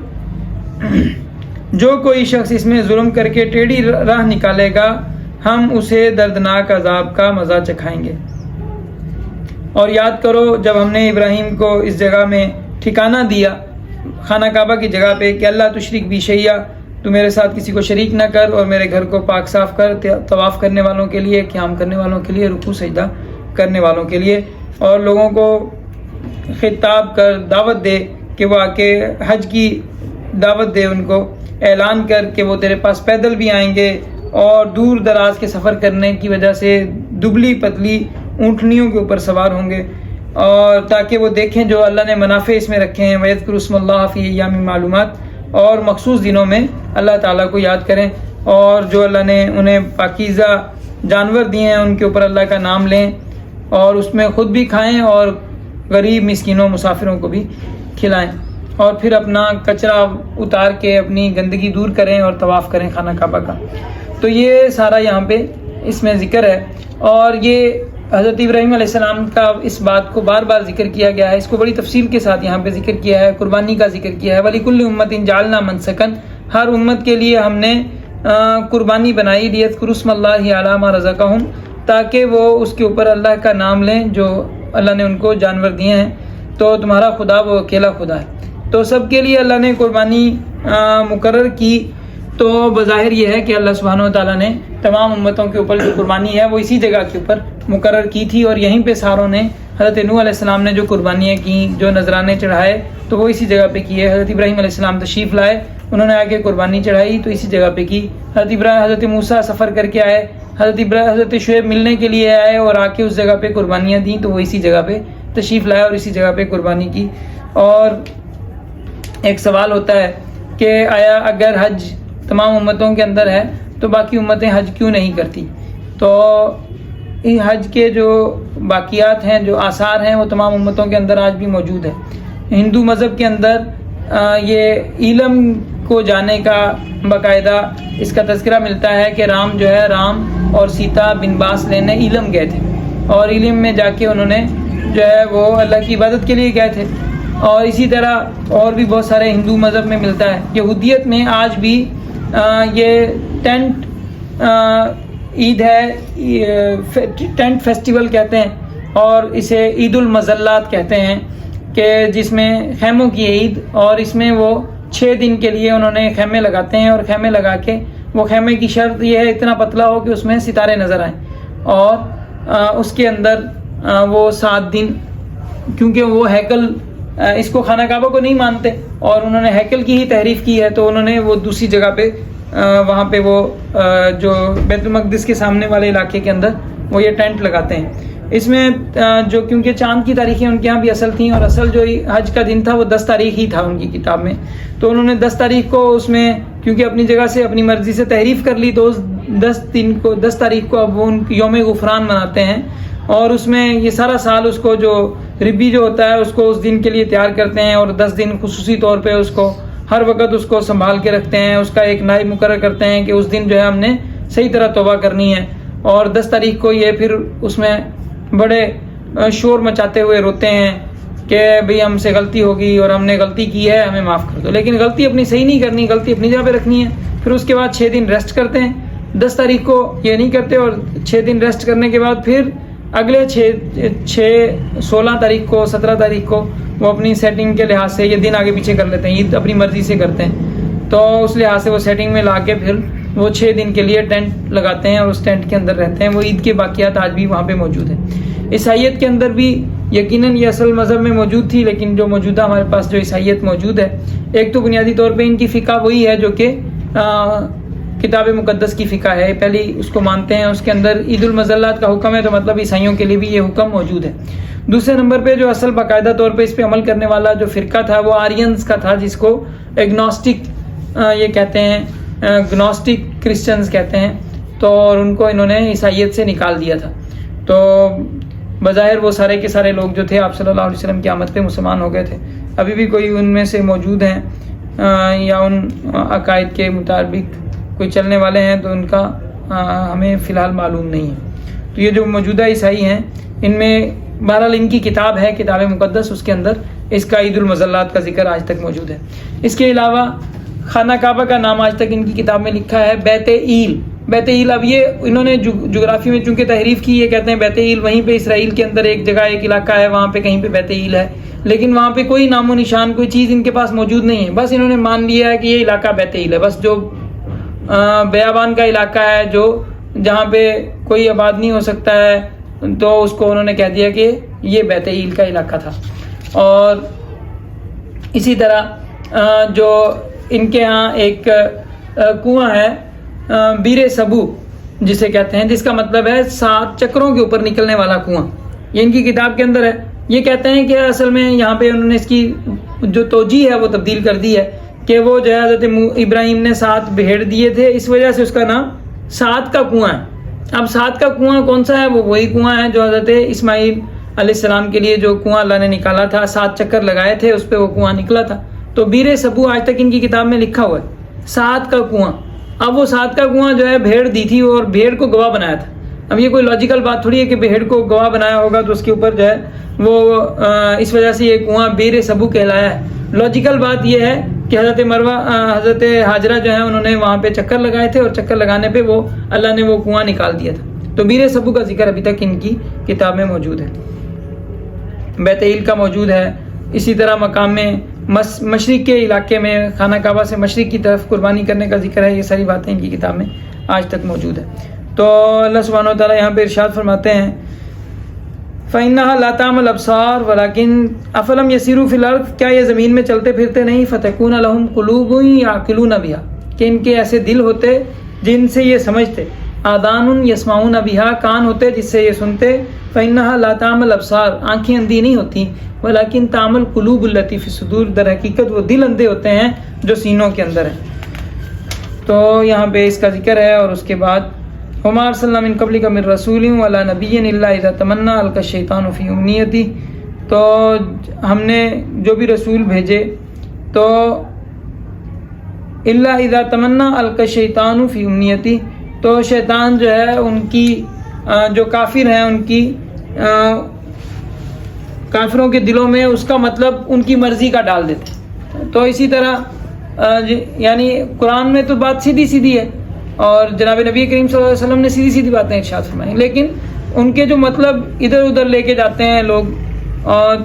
Speaker 1: جو کوئی شخص اس میں ظلم کر کے ٹیڑھی راہ نکالے گا، ہم اسے دردناک عذاب کا مزہ چکھائیں گے. اور یاد کرو جب ہم نے ابراہیم کو اس جگہ میں ٹھکانہ دیا، خانہ کعبہ کی جگہ پہ، کہ اللہ تشرک بی شیئا، تو میرے ساتھ کسی کو شریک نہ کر، اور میرے گھر کو پاک صاف کر، طواف کرنے والوں کے لیے، قیام کرنے والوں کے لیے، رکوع سجدہ کرنے والوں کے لیے. اور لوگوں کو خطاب کر دعوت دے کہ وہ آ کے حج کی دعوت دے، ان کو اعلان کر کہ وہ تیرے پاس پیدل بھی آئیں گے، اور دور دراز کے سفر کرنے کی وجہ سے دبلی پتلی اونٹنیوں کے اوپر سوار ہوں گے، اور تاکہ وہ دیکھیں جو اللہ نے منافع اس میں رکھے ہیں. وَيَذْكُرُ اسْمَ اللَّهِ فِي أَيَّامٍ مَّعْلُومَاتٍ، اور مخصوص دنوں میں اللہ تعالیٰ کو یاد کریں، اور جو اللہ نے انہیں پاکیزہ جانور دیے ہیں ان کے اوپر اللہ کا نام لیں، اور اس میں خود بھی کھائیں اور غریب مسکینوں مسافروں کو بھی کھلائیں. اور پھر اپنا کچرا اتار کے اپنی گندگی دور کریں اور طواف کریں خانہ کعبہ کا. تو یہ سارا یہاں پہ اس میں ذکر ہے، اور یہ حضرت ابراہیم علیہ السلام کا اس بات کو بار بار ذکر کیا گیا ہے، اس کو بڑی تفصیل کے ساتھ یہاں پہ ذکر کیا ہے. قربانی کا ذکر کیا ہے. وَلِكُلِّ أُمَّةٍ جَعَلْنَا مَنْسَكًا، ہر امت کے لیے ہم نے قربانی بنائی. لِيَذْكُرُوا اسْمَ اللَّهِ عَلَىٰ مَا رَزَقَهُمْ، تاکہ وہ اس کے اوپر اللہ کا نام لیں جو اللہ نے ان کو جانور دیے ہیں. تو تمہارا خدا وہ اکیلا خدا ہے. تو سب کے لیے اللہ نے قربانی مقرر کی، تو بظاہر یہ ہے کہ اللہ سبحانہ و تعالیٰ نے تمام امتوں کے اوپر جو قربانی ہے وہ اسی جگہ کے اوپر مقرر کی تھی، اور یہیں پہ ساروں نے حضرت نوح علیہ السلام نے جو قربانیاں کیں، جو نذرانے چڑھائے، تو وہ اسی جگہ پہ کیے۔ حضرت ابراہیم علیہ السلام تشریف لائے، انہوں نے آ کے قربانی چڑھائی تو اسی جگہ پہ کی۔ حضرت موسیٰ سفر کر کے آئے، حضرت شعیب ملنے کے لیے آئے اور آ کے اس جگہ پہ قربانیاں دیں تو وہ اسی جگہ پہ تشریف لائے اور اسی جگہ پہ قربانی کی۔ اور ایک سوال ہوتا ہے کہ آیا اگر حج تمام امتوں کے اندر ہے تو باقی امتیں حج کیوں نہیں کرتی؟ تو حج کے جو باقیات ہیں، جو آثار ہیں، وہ تمام امتوں کے اندر آج بھی موجود ہے۔ ہندو مذہب کے اندر یہ علم کو جانے کا باقاعدہ اس کا تذکرہ ملتا ہے کہ رام اور سیتا بنواس لینے علم گئے تھے، اور علم میں جا کے انہوں نے جو ہے وہ اللہ کی عبادت کے لیے گئے تھے۔ اور اسی طرح اور بھی بہت سارے ہندو مذہب میں ملتا ہے۔ یہودیت میں آج بھی یہ ٹینٹ عید ہے، ٹینٹ فیسٹیول کہتے ہیں، اور اسے عید المظلات کہتے ہیں، کہ جس میں خیموں کی عید، اور اس میں وہ 6 دن کے لیے انہوں نے خیمے لگاتے ہیں، اور خیمے لگا کے وہ خیمے کی شرط یہ ہے اتنا پتلا ہو کہ اس میں ستارے نظر آئیں، اور اس کے اندر وہ 7 دن، کیونکہ وہ ہیکل اس کو خانہ کعبہ کو نہیں مانتے اور انہوں نے ہیکل کی ہی تحریف کی ہے، تو انہوں نے وہ دوسری جگہ پہ وہاں پہ وہ جو بیت المقدس کے سامنے والے علاقے کے اندر وہ یہ ٹینٹ لگاتے ہیں۔ اس میں جو کیونکہ چاند کی تاریخیں ان کے یہاں بھی اصل تھیں، اور اصل جو حج کا دن تھا وہ 10 تاریخ ہی تھا ان کی کتاب میں، تو انہوں نے 10 تاریخ کو اس میں کیونکہ اپنی جگہ سے اپنی مرضی سے تحریف کر لی، تو اس 10 تاریخ کو اب وہ یوم غفران مناتے ہیں، اور اس میں یہ سارا سال اس کو جو ربی جو ہوتا ہے اس کو اس دن کے لیے تیار کرتے ہیں، اور 10 دن خصوصی طور پہ اس کو ہر وقت اس کو سنبھال کے رکھتے ہیں، اس کا ایک نائب مقرر کرتے ہیں کہ اس دن جو ہے ہم نے صحیح طرح توبہ کرنی ہے، اور 10 تاریخ کو یہ پھر اس میں بڑے شور مچاتے ہوئے روتے ہیں کہ بھئی ہم سے غلطی ہوگی اور ہم نے غلطی کی ہے، ہمیں معاف کر دو، لیکن غلطی اپنی صحیح نہیں کرنی، غلطی اپنی جگہ پہ رکھنی ہے۔ پھر اس کے بعد 6 دن ریسٹ کرتے ہیں، 10 تاریخ کو یہ نہیں کرتے، اور 6 دن ریسٹ کرنے کے بعد پھر اگلے 16 تاریخ کو 17 تاریخ کو وہ اپنی سیٹنگ کے لحاظ سے یہ دن آگے پیچھے کر لیتے ہیں، عید اپنی مرضی سے کرتے ہیں، تو اس لحاظ سے وہ سیٹنگ میں لا کے پھر وہ 6 دن کے لیے ٹینٹ لگاتے ہیں اور اس ٹینٹ کے اندر رہتے ہیں۔ وہ عید کے باقیات آج بھی وہاں پہ موجود ہیں۔ عیسائیت کے اندر بھی یقیناً یہ اصل مذہب میں موجود تھی، لیکن جو موجودہ ہمارے پاس جو عیسائیت موجود ہے، ایک تو بنیادی طور پہ ان کی فقہ وہی ہے جو کہ کتاب مقدس کی فقہ ہے، پہلی اس کو مانتے ہیں، اس کے اندر عید المظلات کا حکم ہے، تو مطلب عیسائیوں کے لیے بھی یہ حکم موجود ہے۔ دوسرے نمبر پہ جو اصل باقاعدہ طور پہ اس پہ عمل کرنے والا جو فرقہ تھا وہ آرینز کا تھا، جس کو ایگنوسٹک یہ کہتے ہیں، گنوسٹک کرسچنز کہتے ہیں، تو اور ان کو انہوں نے عیسائیت سے نکال دیا تھا۔ تو بظاہر وہ سارے کے سارے لوگ جو تھے آپ صلی اللہ علیہ وسلم کی آمد پہ مسلمان ہو گئے تھے، ابھی بھی کوئی ان میں سے موجود ہیں یا ان عقائد کے مطابق کوئی چلنے والے ہیں، تو ان کا ہمیں فی الحال معلوم نہیں ہے۔ تو یہ جو موجودہ عیسائی ہیں ان میں بہرحال ان کی کتاب ہے، کتاب مقدس، اس کے اندر اس کا عید المظلات کا ذکر آج تک موجود ہے۔ اس کے علاوہ خانہ کعبہ کا نام آج تک ان کی کتاب میں لکھا ہے بیت ایل۔ بیت ایل، اب یہ انہوں نے جغرافی میں چونکہ تحریف کی، یہ کہتے ہیں بیت ایل وہیں پہ اسرائیل کے اندر ایک جگہ ایک علاقہ ہے، وہاں پہ کہیں پہ بیت ایل ہے، لیکن وہاں پہ کوئی نام و نشان کوئی چیز ان کے پاس موجود نہیں ہے، بس انہوں نے مان لیا ہے کہ یہ علاقہ بیت ایل ہے، بس جو بیابان کا علاقہ ہے جو جہاں پہ کوئی آباد نہیں ہو سکتا ہے، تو اس کو انہوں نے کہہ دیا کہ یہ بیت ایل کا علاقہ تھا۔ اور اسی طرح جو ان کے ہاں ایک کنواں ہے بیر سبو جسے کہتے ہیں، جس کا مطلب ہے 7 چکروں کے اوپر نکلنے والا کنواں، یہ ان کی کتاب کے اندر ہے۔ یہ کہتے ہیں کہ اصل میں یہاں پہ انہوں نے اس کی جو توجیہ ہے وہ تبدیل کر دی ہے، کہ وہ جو ہے حضرت ابراہیم نے 7 بھیڑ دیے تھے، اس وجہ سے اس کا نام 7 کا کنواں ہے۔ اب 7 کا کنواں کون سا ہے؟ وہ وہی کنواں ہے جو حضرت اسماعیل علیہ السلام کے لیے جو کنواں اللہ نے نکالا تھا، 7 چکر لگائے تھے اس پہ وہ کنواں نکلا تھا، تو بیر سبو آج تک ان کی کتاب میں لکھا ہوا ہے 7 کا کنواں۔ اب وہ 7 کا کنواں جو ہے بھیڑ دی تھی اور بھیڑ کو گواہ بنایا تھا۔ اب یہ کوئی لاجیکل بات تھوڑی ہے کہ بھیڑ کو گواہ بنایا ہوگا تو اس کے اوپر جو ہے وہ اس وجہ سے یہ کنواں بیر سبو کہلایا ہے۔ لاجیکل بات یہ ہے کہ حضرت حاجرہ جو ہے انہوں نے وہاں پہ چکر لگائے تھے، اور چکر لگانے پہ وہ اللہ نے وہ کنواں نکال دیا تھا، تو بیر سبو کا ذکر ابھی تک ان کی کتاب میں موجود ہے۔ بیت ایل کا موجود ہے، اسی طرح مقام مشرق کے علاقے میں خانہ کعبہ سے مشرق کی طرف قربانی کرنے کا ذکر ہے. یہ ساری باتیں ان کی کتاب میں آج تک موجود ہے. تو اللہ سبحانہ و تعالیٰ یہاں پہ ارشاد فرماتے ہیں فَإِنَّهَا لَا تَعْمَى الْأَبْصَارُ وَلَكِنْ أَفَلَمْ يَسِيرُوا فِي الْأَرْضِ, کیا یہ زمین میں چلتے پھرتے نہیں, فَتَكُونَ لَهُمْ قُلُوبٌ يَعْقِلُونَ بِهَا, کہ ان کے ایسے دل ہوتے جن سے یہ سمجھتے, آذان يَسْمَعُونَ بِهَا, کان ہوتے جس سے یہ سنتے, فَإِنَّهَا لَا تَعْمَى الْأَبْصَارُ, آنکھیں اندھی نہیں ہوتی, وَلَكِنْ تَعْمَى الْقُلُوبُ الَّتِي فِي الصُّدُورِ, در حقیقت وہ دل اندھے ہوتے ہیں جو سینوں کے اندر ہیں. تو یہاں پہ اس کا ذکر ہے. اور اس کے بعد وَمَا أَرْسَلْنَا مِن قَبْلِكَ مِن رَّسُولٍ وَلَا نَبِيٍّ إِلَّا إِذَا تَمَنَّىٰ أَلْقَى الشَّيْطَانُ فِي أُمْنِيَّتِهِ, تو ہم نے جو بھی رسول بھیجے تو إِلَّا إِذَا تَمَنَّىٰ أَلْقَى الشَّيْطَانُ فِي أُمْنِيَّتِهِ, تو شیطان جو ہے ان کی جو کافر ہیں ان کی کافروں کے دلوں میں اس کا مطلب ان کی مرضی کا ڈال دیتے. تو اسی طرح یعنی قرآن میں تو بات سیدھی سیدھی ہے اور جناب نبی کریم صلی اللہ علیہ وسلم نے سیدھی سیدھی باتیں ارشاد فرمائی, لیکن ان کے جو مطلب ادھر ادھر لے کے جاتے ہیں لوگ.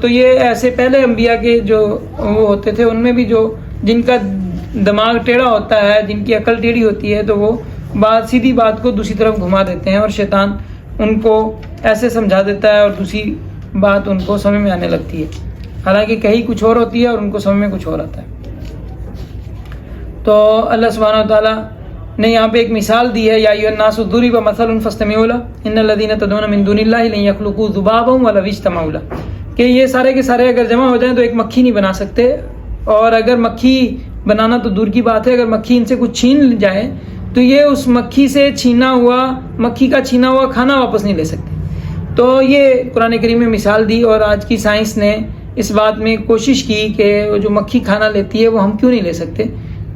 Speaker 1: تو یہ ایسے پہلے انبیاء کے جو وہ ہوتے تھے ان میں بھی جو جن کا دماغ ٹیڑھا ہوتا ہے, جن کی عقل ٹیڑھی ہوتی ہے, تو وہ بات سیدھی بات کو دوسری طرف گھما دیتے ہیں اور شیطان ان کو ایسے سمجھا دیتا ہے اور دوسری بات ان کو سمجھ میں آنے لگتی ہے, حالانکہ کہیں کچھ اور ہوتی ہے اور ان کو سمجھ میں کچھ اور آتا ہے. تو اللہ سبحانہ و تعالیٰ نے یہاں پہ ایک مثال دی ہے, یا ایھا الناس ضرب مثل فاستمعوا له ان الذين تدعون من دون الله لن يخلقوا ذبابا ولو اجتمعوا له, کہ یہ سارے کے سارے اگر جمع ہو جائیں تو ایک مکھی نہیں بنا سکتے, اور اگر مکھی بنانا تو دور کی بات ہے, اگر مکھی ان سے کچھ چھین جائے تو یہ اس مکھی سے مکھی کا چھینا ہوا کھانا واپس نہیں لے سکتے. تو یہ قرآن کریم میں مثال دی, اور آج کی سائنس نے اس بات میں کوشش کی کہ جو مکھی کھانا لیتی ہے وہ ہم کیوں نہیں لے سکتے.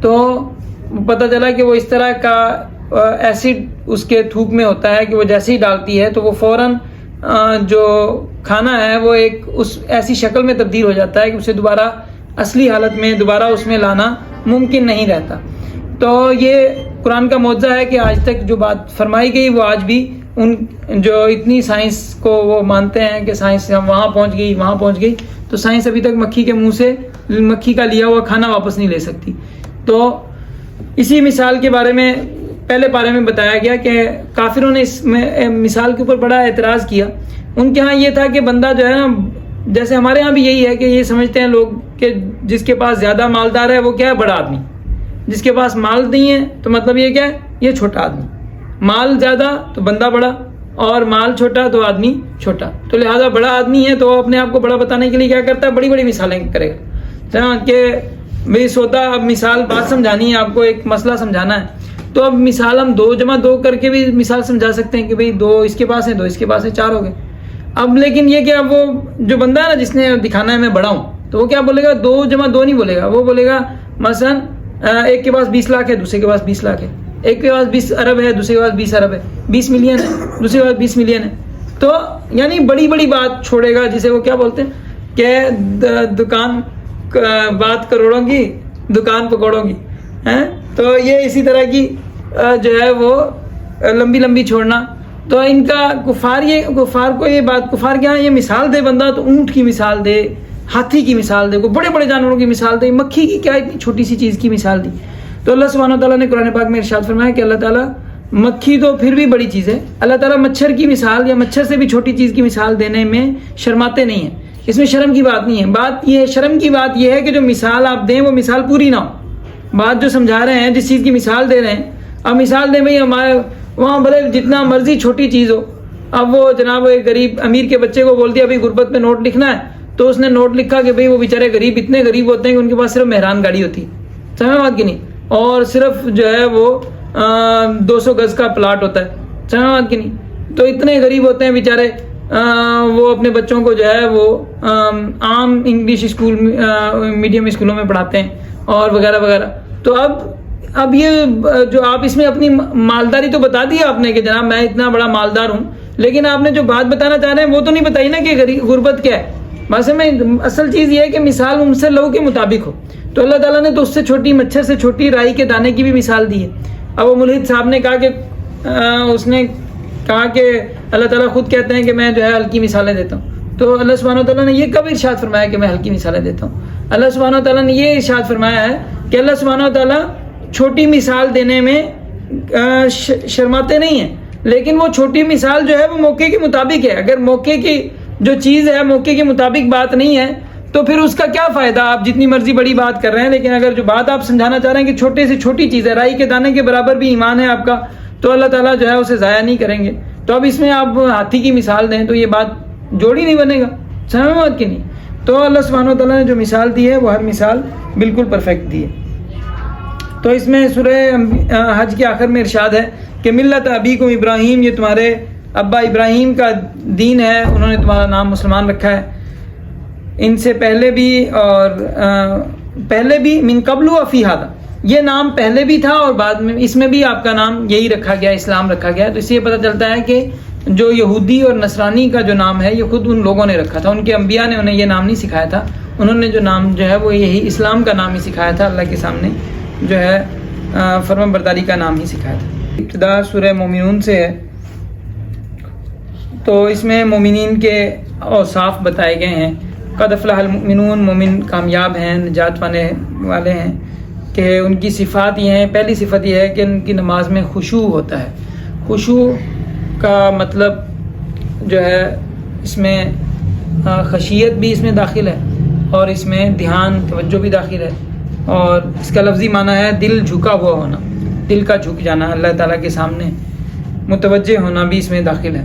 Speaker 1: تو پتہ چلا کہ وہ اس طرح کا ایسڈ اس کے تھوک میں ہوتا ہے کہ وہ جیسے ہی ڈالتی ہے تو وہ فوراً جو کھانا ہے وہ ایک اس ایسی شکل میں تبدیل ہو جاتا ہے کہ اسے دوبارہ اصلی حالت میں دوبارہ اس میں لانا ممکن نہیں رہتا. تو یہ قرآن کا معجزہ ہے کہ آج تک جو بات فرمائی گئی وہ آج بھی ان جو اتنی سائنس کو وہ مانتے ہیں کہ سائنس وہاں پہنچ گئی, تو سائنس ابھی تک مکھی کے منہ سے مکھی کا لیا ہوا کھانا واپس نہیں لے سکتی. تو اسی مثال کے بارے میں پہلے پارے میں بتایا گیا کہ کافروں نے اس میں مثال کے اوپر بڑا اعتراض کیا. ان کے ہاں یہ تھا کہ بندہ جو ہے نا, جیسے ہمارے ہاں بھی یہی ہے کہ یہ سمجھتے ہیں لوگ کہ جس کے پاس زیادہ مالدار ہے وہ کیا ہے, بڑا آدمی. جس کے پاس مال نہیں ہے تو مطلب یہ کیا ہے, یہ چھوٹا آدمی. مال زیادہ تو بندہ بڑا, اور مال چھوٹا تو آدمی چھوٹا. تو لہٰذا بڑا آدمی ہے تو وہ اپنے آپ کو بڑا بتانے کے لیے کیا کرتا ہے, بڑی بڑی مثالیں کرے گا. کہ بھائی سوتا, اب مثال بات سمجھانی ہے آپ کو, ایک مسئلہ سمجھانا ہے, تو اب مثال ہم 2 کر کے بھی مثال سمجھا سکتے ہیں کہ بھئی 2 اس کے پاس ہیں, 2 اس کے پاس ہیں, 4 ہو گئے. اب لیکن یہ کہ اب وہ جو بندہ ہے نا جس نے دکھانا ہے میں بڑا ہوں, تو وہ کیا بولے گا, 2 × 2 نہیں بولے گا, وہ بولے گا مثلا ایک کے پاس 20 لاکھ ہے, دوسرے کے پاس 20 لاکھ ہے, ایک کے پاس 20 ارب ہے, دوسرے کے پاس 20 ارب ہے, 20 ملین ہے, دوسرے کے پاس 20 ملین ہے. تو یعنی بڑی بڑی بات چھوڑے گا, جسے وہ کیا بولتے ہیں کہ دکان بات کروڑوں کی, دکان پکوڑوں کی ہیں. تو یہ اسی طرح کی جو ہے وہ لمبی لمبی چھوڑنا. تو ان کا کفار کو یہ بات, کفار کے یہاں یہ مثال دے بندہ تو اونٹ کی مثال دے, ہاتھی کی مثال دے, کوئی بڑے بڑے جانوروں کی مثال دے, مکھی کی کیا اتنی چھوٹی سی چیز کی مثال دی. تو اللہ سبحانہ و تعالیٰ نے قرآن پاک میں ارشاد فرمایا کہ اللہ تعالیٰ, مکھی تو پھر بھی بڑی چیز ہے, اللہ تعالیٰ مچھر کی مثال یا مچھر سے بھی چھوٹی چیز کی مثال دینے میں شرماتے نہیں ہیں. اس میں شرم کی بات نہیں ہے. بات یہ ہے, شرم کی بات یہ ہے کہ جو مثال آپ دیں وہ مثال پوری نہ ہو. بات جو سمجھا رہے ہیں, جس چیز کی مثال دے رہے ہیں, اب مثال دیں بھائی ہمارے وہاں بھلے جتنا مرضی چھوٹی چیز ہو. اب وہ جناب ایک غریب امیر کے بچے کو بول دیا بھائی غربت میں نوٹ لکھنا ہے, تو اس نے نوٹ لکھا کہ بھائی وہ بیچارے غریب اتنے غریب ہوتے ہیں کہ ان کے پاس صرف مہران گاڑی ہوتی ہے, سمجھ بات کی نہیں, اور صرف جو ہے وہ 200 گز کا پلاٹ ہوتا ہے, سمجھ بات کی نہیں. تو اتنے غریب ہوتے ہیں بیچارے, وہ اپنے بچوں کو جو ہے وہ عام انگلش اسکول میڈیم اسکولوں میں پڑھاتے ہیں اور وغیرہ وغیرہ. تو اب یہ جو آپ اس میں اپنی مالداری تو بتا دی آپ نے کہ جناب میں اتنا بڑا مالدار ہوں, لیکن آپ نے جو بات بتانا چاہ رہے ہیں وہ تو نہیں بتائی نا کہ غربت کیا ہے. ویسے میں اصل چیز یہ ہے کہ مثال ان سے لو کے مطابق ہو. تو اللہ تعالیٰ نے تو اس سے چھوٹی, مچھر سے چھوٹی رائی کے دانے کی بھی مثال دی ہے. اب وہ ملحد صاحب نے کہا کہ اس نے کہا کہ اللہ تعالیٰ خود کہتے ہیں کہ میں جو ہے ہلکی مثالیں دیتا ہوں. تو اللہ سبحانہ و تعالیٰ نے یہ کب ارشاد فرمایا کہ میں ہلکی مثالیں دیتا ہوں؟ اللہ سبحانہ وتعالیٰ نے یہ ارشاد فرمایا ہے کہ اللہ سبحانہ وتعالیٰ چھوٹی مثال دینے میں شرماتے نہیں ہیں، لیکن وہ چھوٹی مثال جو ہے وہ موقع کے مطابق ہے. اگر موقع کی جو چیز ہے موقع کے مطابق بات نہیں ہے تو پھر اس کا کیا فائدہ؟ آپ جتنی مرضی بڑی بات کر رہے ہیں، لیکن اگر جو بات آپ سمجھانا چاہ رہے ہیں کہ چھوٹے سے چھوٹی چیز ہے، رائی کے دانے کے برابر بھی ایمان ہے آپ کا، تو اللہ تعالیٰ جو ہے اسے ضائع نہیں کریں گے. تو اب اس میں آپ ہاتھی کی مثال دیں تو یہ بات جوڑی نہیں بنے گا، سمجھ میں بات کی نہیں. تو اللہ سبحانہ وتعالیٰ نے جو مثال دی ہے وہ ہر مثال بالکل پرفیکٹ دی ہے. تو اس میں سورہ حج کے آخر میں ارشاد ہے کہ ملت ابیکم ابراہیم، یہ تمہارے ابا ابراہیم کا دین ہے، انہوں نے تمہارا نام مسلمان رکھا ہے. ان سے پہلے بھی اور پہلے بھی من قبل و فی ھذا، یہ نام پہلے بھی تھا اور بعد میں اس میں بھی آپ کا نام یہی رکھا گیا، اسلام رکھا گیا. تو اس سے یہ پتہ چلتا ہے کہ جو یہودی اور نصرانی کا جو نام ہے یہ خود ان لوگوں نے رکھا تھا، ان کے انبیاء نے انہیں یہ نام نہیں سکھایا تھا. انہوں نے جو نام جو ہے وہ یہی اسلام کا نام ہی سکھایا تھا، اللہ کے سامنے جو ہے فرمان برداری کا نام ہی سکھایا تھا. ابتدا سورہ مومنون سے ہے، تو اس میں مومنین کے اوصاف بتائے گئے ہیں. قد افلح المؤمنون، مومن کامیاب ہیں، نجات پانے والے ہیں. کہ ان کی صفات یہ ہیں، پہلی صفت یہ ہے کہ ان کی نماز میں خشوع ہوتا ہے. خشوع کا مطلب جو ہے اس میں خشیت بھی اس میں داخل ہے اور اس میں دھیان توجہ بھی داخل ہے، اور اس کا لفظی معنی ہے دل جھکا ہوا ہونا، دل کا جھک جانا اللہ تعالیٰ کے سامنے، متوجہ ہونا بھی اس میں داخل ہے.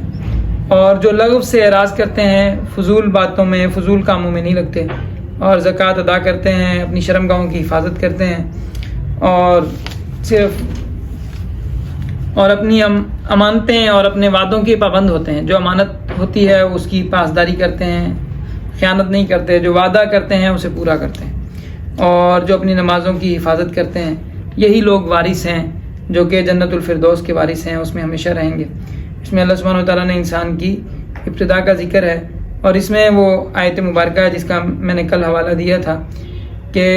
Speaker 1: اور جو لغو سے اعراض کرتے ہیں، فضول باتوں میں فضول کاموں میں نہیں لگتے، اور زکوٰۃ ادا کرتے ہیں، اپنی شرمگاہوں کی حفاظت کرتے ہیں، اور صرف اور اپنی امانتیں اور اپنے وعدوں کے پابند ہوتے ہیں. جو امانت ہوتی ہے اس کی پاسداری کرتے ہیں، خیانت نہیں کرتے، جو وعدہ کرتے ہیں اسے پورا کرتے ہیں، اور جو اپنی نمازوں کی حفاظت کرتے ہیں. یہی لوگ وارث ہیں جو کہ جنت الفردوس کے وارث ہیں، اس میں ہمیشہ رہیں گے. اس میں اللہ سبحانہ وتعالیٰ نے انسان کی ابتدا کا ذکر ہے، اور اس میں وہ آیت مبارکہ ہے جس کا میں نے کل حوالہ دیا تھا کہ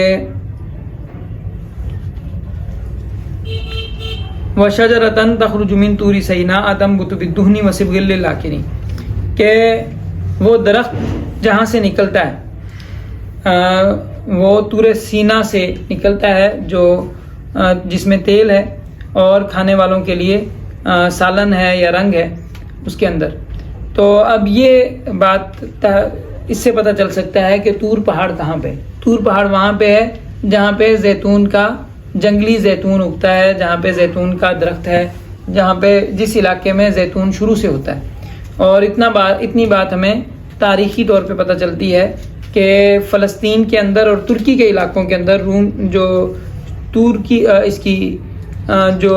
Speaker 1: وَشَجَرَةً تَخْرُجُ مِن طُورِ سَيْنَاءَ تَنبُتُ بِالدُّهْنِ وَصِبْغٍ لِّلْآكِلِينَ، کہ وہ درخت جہاں سے نکلتا ہے وہ طور سینا سے نکلتا ہے جو جس میں تیل ہے اور کھانے والوں کے لیے سالن ہے یا رنگ ہے اس کے اندر. تو اب یہ بات اس سے پتہ چل سکتا ہے کہ طور پہاڑ کہاں پہ. طور پہاڑ وہاں پہ ہے جہاں پہ زیتون کا جنگلی زیتون اگتا ہے، جہاں پہ زیتون کا درخت ہے، جہاں پہ جس علاقے میں زیتون شروع سے ہوتا ہے. اور اتنی بات ہمیں تاریخی طور پہ پتہ چلتی ہے کہ فلسطین کے اندر اور ترکی کے علاقوں کے اندر روم جو تور کی اس کی جو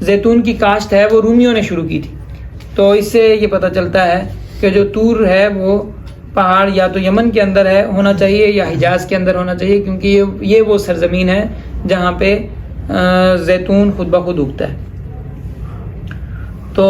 Speaker 1: زیتون کی کاشت ہے وہ رومیوں نے شروع کی تھی. تو اس سے یہ پتہ چلتا ہے کہ جو طور ہے وہ پہاڑ یا تو یمن کے اندر ہے ہونا چاہیے یا حجاز کے اندر ہونا چاہیے، کیونکہ یہ وہ سرزمین ہے جہاں پہ زیتون خود بخود اگتا ہے. تو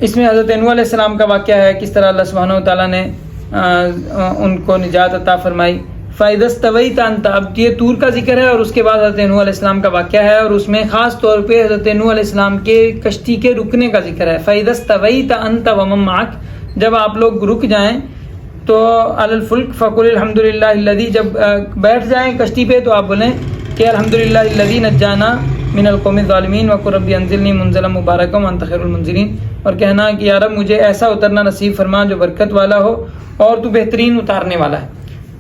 Speaker 1: اس میں حضرت نوح علیہ السلام کا واقعہ ہے، کس طرح اللہ سبحانہ وتعالیٰ نے ان کو نجات عطا فرمائی. فَإِذَا اسْتَوَيْتَ أَنْتَ، اب یہ طور کا ذکر ہے اور اس کے بعد حضرت نوح علیہ السلام کا واقعہ ہے، اور اس میں خاص طور پہ حضرت نوح علیہ السلام کے کشتی کے رکنے کا ذکر ہے. فَإِذَا اسْتَوَيْتَ أَنْتَ وَمَن مَّعَكَ، جب آپ لوگ رک جائیں تو علی الفلک فقل الحمد للہ الذی، جب بیٹھ جائیں کشتی پہ تو آپ بولیں کہ الحمد للہ الذی نجانا من القوم الظالمین وقل رب انزلنی منزلا مبارکا وانت خیر المنزلین، اور کہنا کہ یا رب مجھے ایسا اترنا نصیب فرما جو برکت والا ہو اور تو بہترین اتارنے والا ہے.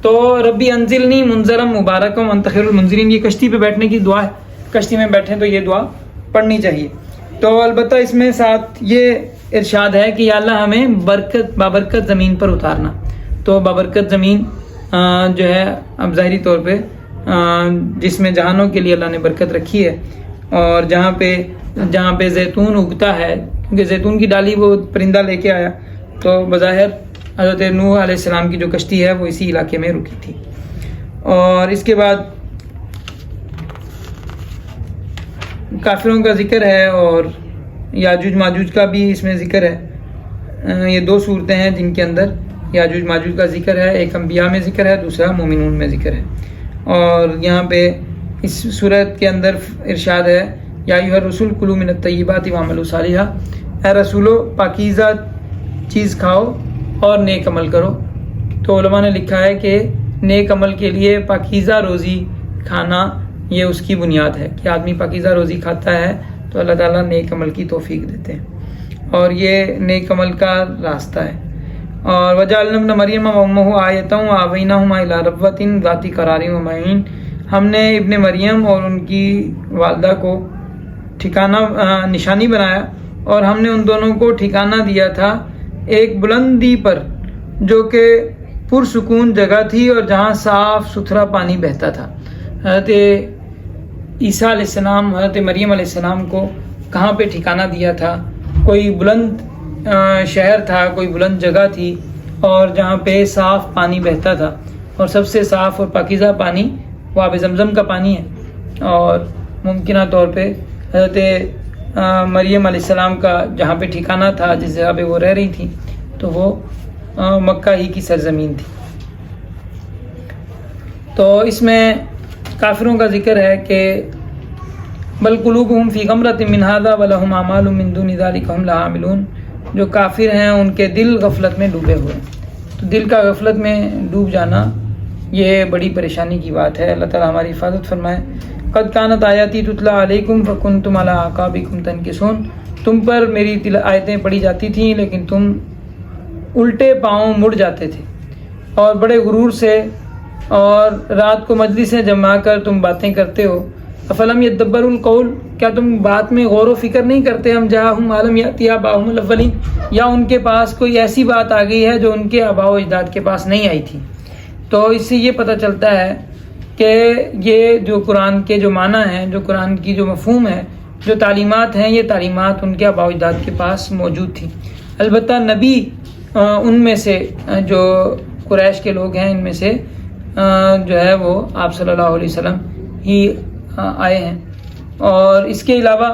Speaker 1: تو ربی انزلنی منزلا مبارکا وانت خیر المنزلین یہ کشتی پہ بیٹھنے کی دعا ہے، کشتی میں بیٹھیں تو یہ دعا پڑھنی چاہیے. تو البتہ اس میں ساتھ یہ ارشاد ہے کہ یا اللہ ہمیں بابرکت زمین پر اتارنا. تو بابرکت زمین جو ہے اب ظاہری طور پہ جس میں جہانوں کے لیے اللہ نے برکت رکھی ہے، اور جہاں پہ زیتون اگتا ہے، کیونکہ زیتون کی ڈالی وہ پرندہ لے کے آیا، تو بظاہر حضرت نوح علیہ السلام کی جو کشتی ہے وہ اسی علاقے میں رکی تھی. اور اس کے بعد کافروں کا ذکر ہے اور یاجوج ماجوج کا بھی اس میں ذکر ہے. یہ دو صورتیں ہیں جن کے اندر یاجوج ماجوج کا ذکر ہے، ایک انبیاء میں ذکر ہے، دوسرا مومنون میں ذکر ہے. اور یہاں پہ اس صورت کے اندر ارشاد ہے یا ایھا الرسول کلوا من الطیبات واعملوا صالحا، اے رسولو پاکیزہ چیز کھاؤ اور نیک عمل کرو. تو علماء نے لکھا ہے کہ نیک عمل کے لیے پاکیزہ روزی کھانا یہ اس کی بنیاد ہے کہ آدمی پاکیزہ روزی کھاتا ہے تو اللہ تعالیٰ نیک عمل کی توفیق دیتے ہیں، اور یہ نیک عمل کا راستہ ہے۔ اور وجعلنا ابن مریم وامہ آیۃ وآویناہما الی ربوۃ ذات قرار ومعین، ہم نے ابن مریم اور ان کی والدہ کو ٹھکانہ نشانی بنایا، اور ہم نے ان دونوں کو ٹھکانہ دیا تھا ایک بلندی پر جو کہ پرسکون جگہ تھی اور جہاں صاف ستھرا پانی بہتا تھا۔ حضرت عیسیٰ علیہ السلام، حضرت مریم علیہ السلام کو کہاں پہ ٹھکانہ دیا تھا؟ کوئی بلند شہر تھا، کوئی بلند جگہ تھی، اور جہاں پہ صاف پانی بہتا تھا، اور سب سے صاف اور پاکیزہ پانی وہ آب زمزم کا پانی ہے۔ اور ممکنہ طور پہ حضرت مریم علیہ السلام کا جہاں پہ ٹھکانہ تھا، جس جگہ پہ وہ رہ رہی تھی، تو وہ مکہ ہی کی سرزمین تھی۔ تو اس میں کافروں کا ذکر ہے کہ بل قلوبہم فی غمرۃ من ھذا ولہم اعمال من دون ذلک ھم لھا عاملون، جو کافر ہیں ان کے دل غفلت میں ڈوبے ہوئے ہیں۔ تو دل کا غفلت میں ڈوب جانا یہ بڑی پریشانی کی بات ہے۔ اللہ تعالیٰ ہماری حفاظت فرمائے۔ قد کانت آیاتی تتلی علیکم فکنتم علی اعقابکم تنکسون، تم پر میری آیتیں پڑھی جاتی تھیں لیکن تم الٹے پاؤں مڑ جاتے تھے، اور بڑے غرور سے اور رات کو مجلسیں جما کر تم باتیں کرتے ہو۔ افلم یدبروا القول، کیا تم بات میں غور و فکر نہیں کرتے؟ ہم جاءہم ما لم یأتی آباؤہم الاولین، یا ان کے پاس کوئی ایسی بات آ گئی ہے جو ان کے آباء و اجداد کے پاس نہیں آئی تھی۔ تو اس سے یہ پتہ چلتا ہے کہ یہ جو قرآن کے جو معنی ہیں، جو قرآن کی جو مفہوم ہے، جو تعلیمات ہیں، یہ تعلیمات ان کے آباء و اجداد کے پاس موجود تھی۔ البتہ نبی ان میں سے جو قریش کے لوگ ہیں، ان میں سے جو ہے وہ آپ صلی اللہ علیہ وسلم ہی آئے ہیں۔ اور اس کے علاوہ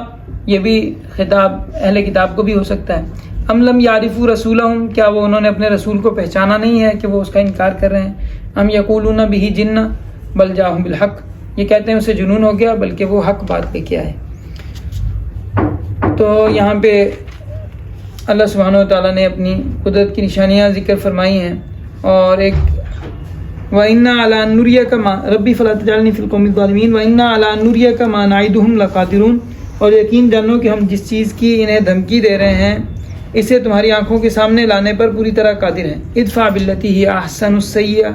Speaker 1: یہ بھی خطاب اہل کتاب کو بھی ہو سکتا ہے۔ ام لم یعرفوا رسولہم، کیا وہ انہوں نے اپنے رسول کو پہچانا نہیں ہے کہ وہ اس کا انکار کر رہے ہیں؟ ام یقولون بہ جنہ بل جاءہم بالحق، یہ کہتے ہیں اسے جنون ہو گیا بلکہ وہ حق بات لے کے آئے۔ تو یہاں پہ اللہ سبحانہ و تعالیٰ نے اپنی قدرت کی نشانیاں ذکر فرمائی ہیں، اور ایک وَإِنَّا عَلَىٰ أَن نُرِيَكَ مَا رَبِّ فَلَا تَجْعَلْنِي فِي الْقَوْمِ الظَّالِمِينَ وَإِنَّا عَلَىٰ أَن نُرِيَكَ مَا نَعِدُهُمْ لَقَادِرُونَ، اور یقین جانو کہ ہم جس چیز کی انہیں دھمکی دے رہے ہیں اسے تمہاری آنکھوں کے سامنے لانے پر پوری طرح قادر ہیں۔ ادفع بالتی ہی احسن السیئہ،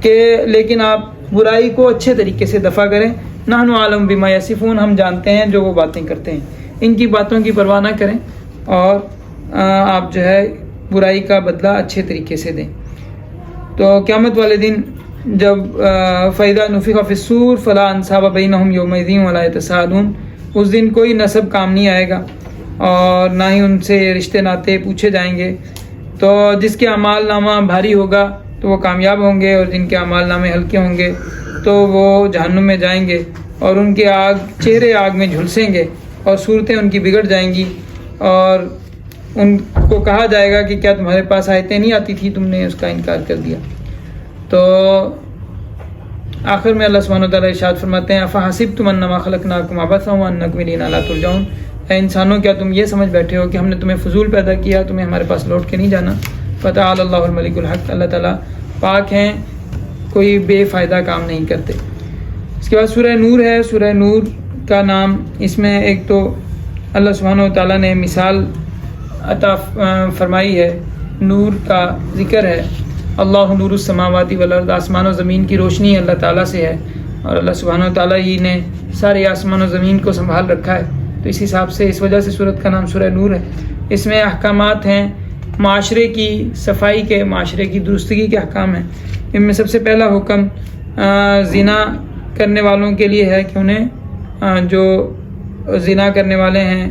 Speaker 1: کہ لیکن آپ برائی کو اچھے طریقے سے دفع کریں۔ نحن عالم بما یصفون، ہم جانتے ہیں جو وہ باتیں کرتے ہیں، ان کی باتوں کی پرواہ نہ کریں، اور آپ جو ہے برائی کا بدلہ اچھے طریقے سے دیں۔ تو قیامت والے دن جب فَإِذَا نُفِخَ فِي الصُّورِ فَلَا أَنْسَابَ بَيْنَهُمْ يَوْمَئِذٍ وَلَا يَتَسَاءَلُونَ، اس دن کوئی نسب کام نہیں آئے گا اور نہ ہی ان سے رشتے ناطے پوچھے جائیں گے۔ تو جس کے اعمال نامہ بھاری ہوگا تو وہ کامیاب ہوں گے، اور جن کے اعمال نامے ہلکے ہوں گے تو وہ جہنم میں جائیں گے، اور ان کے چہرے آگ میں جھلسیں گے، اور صورتیں ان کی بگڑ جائیں گی، اور ان کو کہا جائے گا کہ کیا تمہارے پاس آیتیں نہیں آتی تھی، تم نے اس کا انکار کر دیا۔ تو آخر میں اللہ سبحانہ و تعالیٰ ارشاد فرماتے ہیں افحسبتم انما خلقناکم عبثا وانکم الینا لا ترجعون، اے انسانوں کیا تم یہ سمجھ بیٹھے ہو کہ ہم نے تمہیں فضول پیدا کیا، تمہیں ہمارے پاس لوٹ کے نہیں جانا؟ فتعالی اللہ الملک الحق، اللہ تعالیٰ پاک ہیں، کوئی بے فائدہ کام نہیں کرتے۔ اس کے بعد سورہ نور ہے۔ سورہ نور کا نام، اس میں ایک تو اللہ سبحانہ و تعالیٰ نے مثال عطا فرمائی ہے، نور کا ذکر ہے۔ اللہ نور السماوات والارض، آسمان و زمین کی روشنی اللہ تعالیٰ سے ہے، اور اللہ سبحانہ و تعالیٰ ہی نے سارے آسمان و زمین کو سنبھال رکھا ہے، تو اس حساب سے اس وجہ سے سورت کا نام سورہ نور ہے۔ اس میں احکامات ہیں معاشرے کی صفائی کے، معاشرے کی درستگی کے احکام ہیں۔ ان میں سب سے پہلا حکم زنا کرنے والوں کے لیے ہے کہ انہیں جو زنا کرنے والے ہیں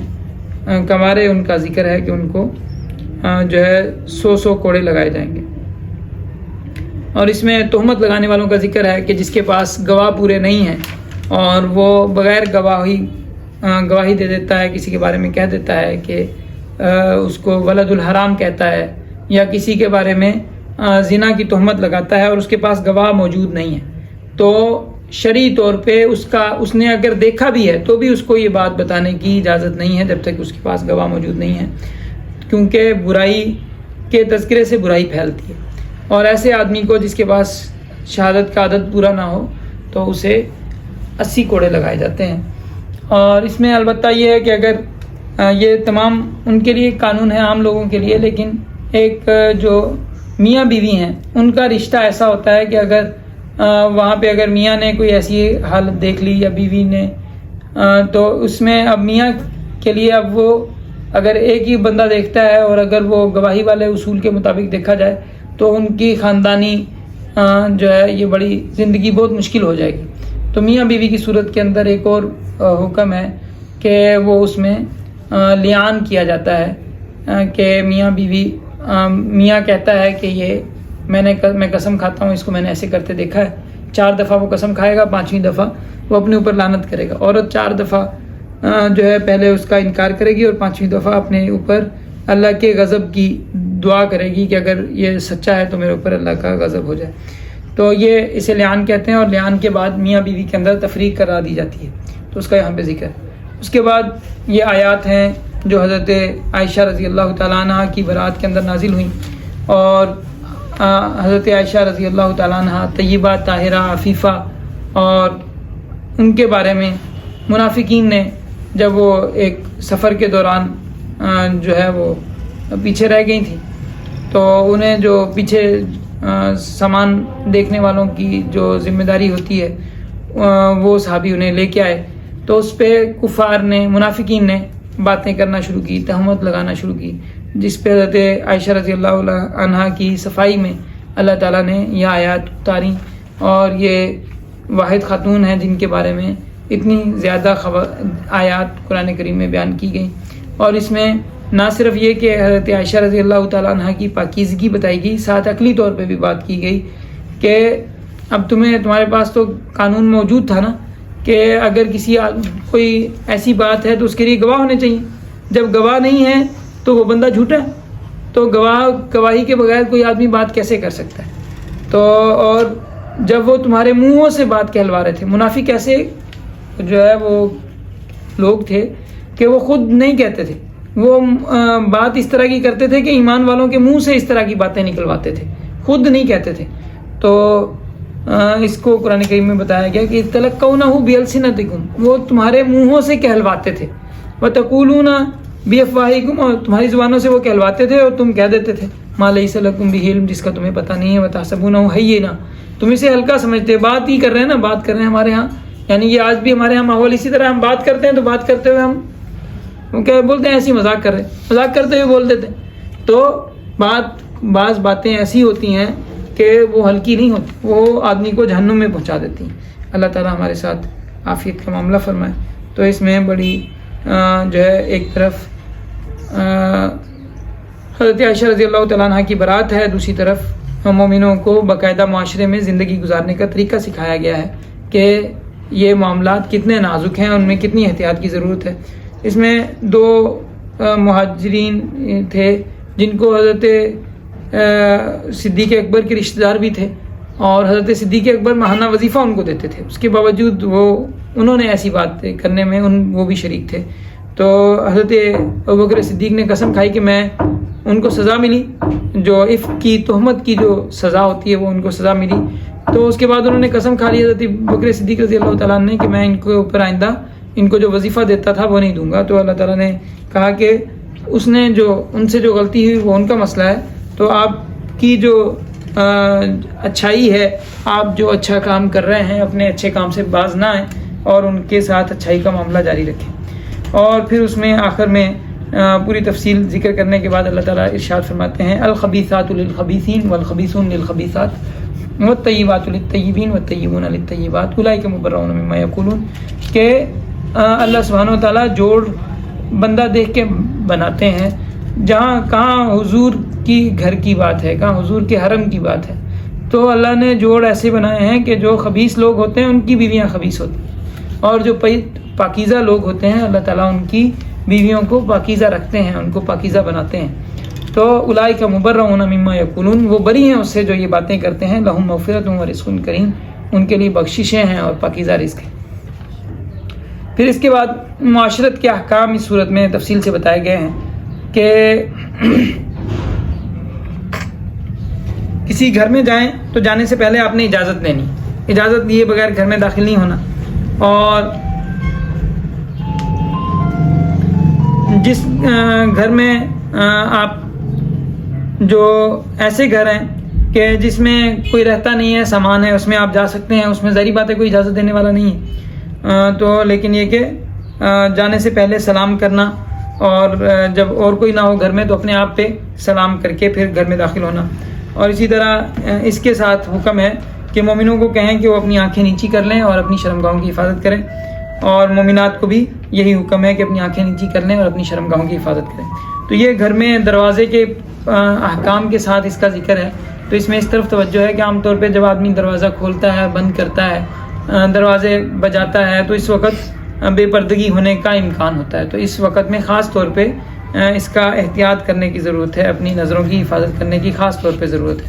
Speaker 1: کنوارے، ان کا ذکر ہے کہ ان کو جو ہے 100 کوڑے لگائے جائیں گے۔ اور اس میں تہمت لگانے والوں کا ذکر ہے کہ جس کے پاس گواہ پورے نہیں ہیں اور وہ بغیر گواہی دے دیتا ہے، کسی کے بارے میں کہہ دیتا ہے کہ اس کو ولد الحرام کہتا ہے، یا کسی کے بارے میں زنا کی تہمت لگاتا ہے اور اس کے پاس گواہ موجود نہیں ہے، تو شرعی طور پہ اس نے اگر دیکھا بھی ہے تو بھی اس کو یہ بات بتانے کی اجازت نہیں ہے جب تک اس کے پاس گواہ موجود نہیں ہے، کیونکہ برائی کے تذکرے سے برائی پھیلتی ہے۔ اور ایسے آدمی کو جس کے پاس شہادت کا عدد پورا نہ ہو تو اسے 80 کوڑے لگائے جاتے ہیں۔ اور اس میں البتہ یہ ہے کہ اگر یہ تمام ان کے لیے قانون ہے عام لوگوں کے لیے، لیکن ایک جو میاں بیوی ہیں ان کا رشتہ ایسا ہوتا ہے کہ اگر وہاں پہ اگر میاں نے کوئی ایسی حالت دیکھ لی یا بیوی نے، تو اس میں اب میاں کے لیے اب وہ اگر ایک ہی بندہ دیکھتا ہے اور اگر وہ گواہی والے اصول کے مطابق دیکھا جائے تو ان کی خاندانی جو ہے یہ بڑی زندگی بہت مشکل ہو جائے گی۔ تو میاں بیوی کی صورت کے اندر ایک اور حکم ہے کہ وہ اس میں لیان کیا جاتا ہے کہ میاں بیوی، میاں کہتا ہے کہ یہ میں قسم کھاتا ہوں اس کو میں نے ایسے کرتے دیکھا ہے، 4 دفعہ وہ قسم کھائے گا، 5ویں دفعہ وہ اپنے اوپر لعنت کرے گا۔ عورت 4 دفعہ جو ہے پہلے اس کا انکار کرے گی اور 5ویں دفعہ اپنے اوپر اللہ کے غضب کی دعا کرے گی کہ اگر یہ سچا ہے تو میرے اوپر اللہ کا غضب ہو جائے۔ تو یہ اسے لیان کہتے ہیں، اور لیان کے بعد میاں بیوی کے اندر تفریق کرا دی جاتی ہے، تو اس کا یہاں پہ ذکر ہے۔ اس کے بعد یہ آیات ہیں جو حضرت عائشہ رضی اللہ تعالیٰ عنہ کی برات کے اندر نازل ہوئیں، اور حضرت عائشہ رضی اللہ تعالیٰ عنہ طیبہ، طاہرہ، عفیفہ، اور ان کے بارے میں منافقین نے جب وہ ایک سفر کے دوران جو ہے وہ پیچھے رہ گئی تھیں، تو انہیں جو پیچھے سامان دیکھنے والوں کی جو ذمہ داری ہوتی ہے وہ صحابی انہیں لے کے آئے، تو اس پہ کفار نے، منافقین نے باتیں کرنا شروع کی، تہمت لگانا شروع کی، جس پہ حضرت عائشہ رضی اللہ عنہا کی صفائی میں اللہ تعالیٰ نے یہ آیات اتاری، اور یہ واحد خاتون ہیں جن کے بارے میں اتنی زیادہ آیات قرآن کریم میں بیان کی گئی۔ اور اس میں نہ صرف یہ کہ حضرت عائشہ رضی اللہ تعالیٰ عنہ کی پاکیزگی بتائی گئی، ساتھ عقلی طور پہ بھی بات کی گئی کہ اب تمہارے پاس تو قانون موجود تھا نا کہ اگر کوئی ایسی بات ہے تو اس کے لیے گواہ ہونے چاہیے، جب گواہ نہیں ہے تو وہ بندہ جھوٹا ہے، تو گواہی کے بغیر کوئی آدمی بات کیسے کر سکتا ہے؟ تو اور جب وہ تمہارے منہوں سے بات کہلوا رہے تھے، منافق ایسے جو ہے وہ لوگ تھے کہ وہ خود نہیں کہتے تھے، وہ بات اس طرح کی کرتے تھے کہ ایمان والوں کے منہ سے اس طرح کی باتیں نکلواتے تھے، خود نہیں کہتے تھے۔ تو اس کو قرآن کریم میں بتایا گیا کہ تلقونہ بِأَلْسِنَتِكُمْ، وہ تمہارے منہوں سے کہلواتے تھے، وَتَقُولُونَ بِأَفْوَاهِكُمْ، اور تمہاری زبانوں سے وہ کہلواتے تھے اور تم کہہ دیتے تھے مَا لَيْسَ لَكُمْ بِهِ عِلْمٌ، جس کا تمہیں پتہ نہیں ہے، وَتَحْسَبُونَهُ هَيِّنًا، تم اسے ہلکا سمجھتے، بات ہی کر رہے ہیں نا، بات کر رہے ہیں ہمارے ہاں، یعنی یہ آج بھی ہمارے ہاں ماحول اسی طرح، ہم بات کرتے ہیں تو بات کرتے ہوئے ہم کیا بولتے ہیں، ایسی مذاق کر رہے ہیں، مذاق کرتے ہوئے بول دیتے ہیں۔ تو بعض باتیں ایسی ہوتی ہیں کہ وہ ہلکی نہیں ہوتی، وہ آدمی کو جہنم میں پہنچا دیتی ہیں۔ اللہ تعالیٰ ہمارے ساتھ عافیت کا معاملہ فرمائے۔ تو اس میں بڑی جو ہے ایک طرف حضرت عائشہ رضی اللہ تعالیٰ عنہ کی برات ہے، دوسری طرف مومنوں کو باقاعدہ معاشرے میں زندگی گزارنے کا طریقہ سکھایا گیا ہے کہ یہ معاملات کتنے نازک ہیں، ان میں کتنی احتیاط کی ضرورت ہے۔ اس میں 2 مہاجرین تھے جن کو حضرت صدیق اکبر کے رشتہ دار بھی تھے، اور حضرت صدیق اکبر ماہانہ وظیفہ ان کو دیتے تھے، اس کے باوجود انہوں نے ایسی بات کرنے میں وہ بھی شریک تھے۔ تو حضرت ابوبکر صدیق نے قسم کھائی کہ میں ان کو سزا ملی، جو عفق کی تہمت کی جو سزا ہوتی ہے وہ ان کو سزا ملی۔ تو اس کے بعد انہوں نے قسم کھا لی حضرت ابوبکر صدیق رضی اللہ تعالیٰ نے کہ میں ان کے اوپر آئندہ ان کو جو وظیفہ دیتا تھا وہ نہیں دوں گا۔ تو اللہ تعالیٰ نے کہا کہ اس نے ان سے جو غلطی ہوئی وہ ان کا مسئلہ ہے، تو آپ کی جو اچھائی ہے، آپ جو اچھا کام کر رہے ہیں اپنے اچھے کام سے باز نہ آئیں اور ان کے ساتھ اچھائی کا معاملہ جاری رکھیں۔ اور پھر اس میں آخر میں پوری تفصیل ذکر کرنے کے بعد اللہ تعالیٰ ارشاد فرماتے ہیں الخبیثات للخبیثین والخبیثون للخبیثات والطیبات للطیبین والطیبون للطیبات اولئک مبرؤون مما یقولون، کہ اللہ سبحانہ و تعالیٰ جوڑ بندہ دیکھ کے بناتے ہیں، کہاں حضور کی گھر کی بات ہے، کہاں حضور کے حرم کی بات ہے، تو اللہ نے جوڑ ایسے بنائے ہیں کہ جو خبیث لوگ ہوتے ہیں ان کی بیویاں خبیث ہوتی ہیں، اور جو پاکیزہ لوگ ہوتے ہیں اللہ تعالیٰ ان کی بیویوں کو پاکیزہ رکھتے ہیں، ان کو پاکیزہ بناتے ہیں۔ تو اولئک مبرؤون مما یقولون، وہ بری ہیں اس سے جو یہ باتیں کرتے ہیں، لہم مغفرۃ ورزق کریم، ان کے لیے بخششیں ہیں اور پاکیزہ رزق ہے۔ پھر اس کے بعد معاشرت کے احکام اس صورت میں تفصیل سے بتائے گئے ہیں کہ کسی گھر میں جائیں تو جانے سے پہلے آپ نے اجازت لینی، اجازت لیے بغیر گھر میں داخل نہیں ہونا. اور جس گھر میں آپ جو ایسے گھر ہیں کہ جس میں کوئی رہتا نہیں ہے، سامان ہے، اس میں آپ جا سکتے ہیں، اس میں ظاہری بات ہے کوئی اجازت دینے والا نہیں ہے. تو لیکن یہ کہ جانے سے پہلے سلام کرنا، اور جب اور کوئی نہ ہو گھر میں تو اپنے آپ پہ سلام کر کے پھر گھر میں داخل ہونا. اور اسی طرح اس کے ساتھ حکم ہے کہ مومنوں کو کہیں کہ وہ اپنی آنکھیں نیچی کر لیں اور اپنی شرمگاہوں کی حفاظت کریں، اور مومنات کو بھی یہی حکم ہے کہ اپنی آنکھیں نیچی کر لیں اور اپنی شرمگاہوں کی حفاظت کریں. تو یہ گھر میں دروازے کے احکام کے ساتھ اس کا ذکر ہے. تو اس میں اس طرف توجہ ہے کہ عام طور پہ جب آدمی دروازہ کھولتا ہے، بند کرتا ہے، دروازے بجاتا ہے، تو اس وقت بے پردگی ہونے کا امکان ہوتا ہے. تو اس وقت میں خاص طور پہ اس کا احتیاط کرنے کی ضرورت ہے، اپنی نظروں کی حفاظت کرنے کی خاص طور پہ ضرورت ہے.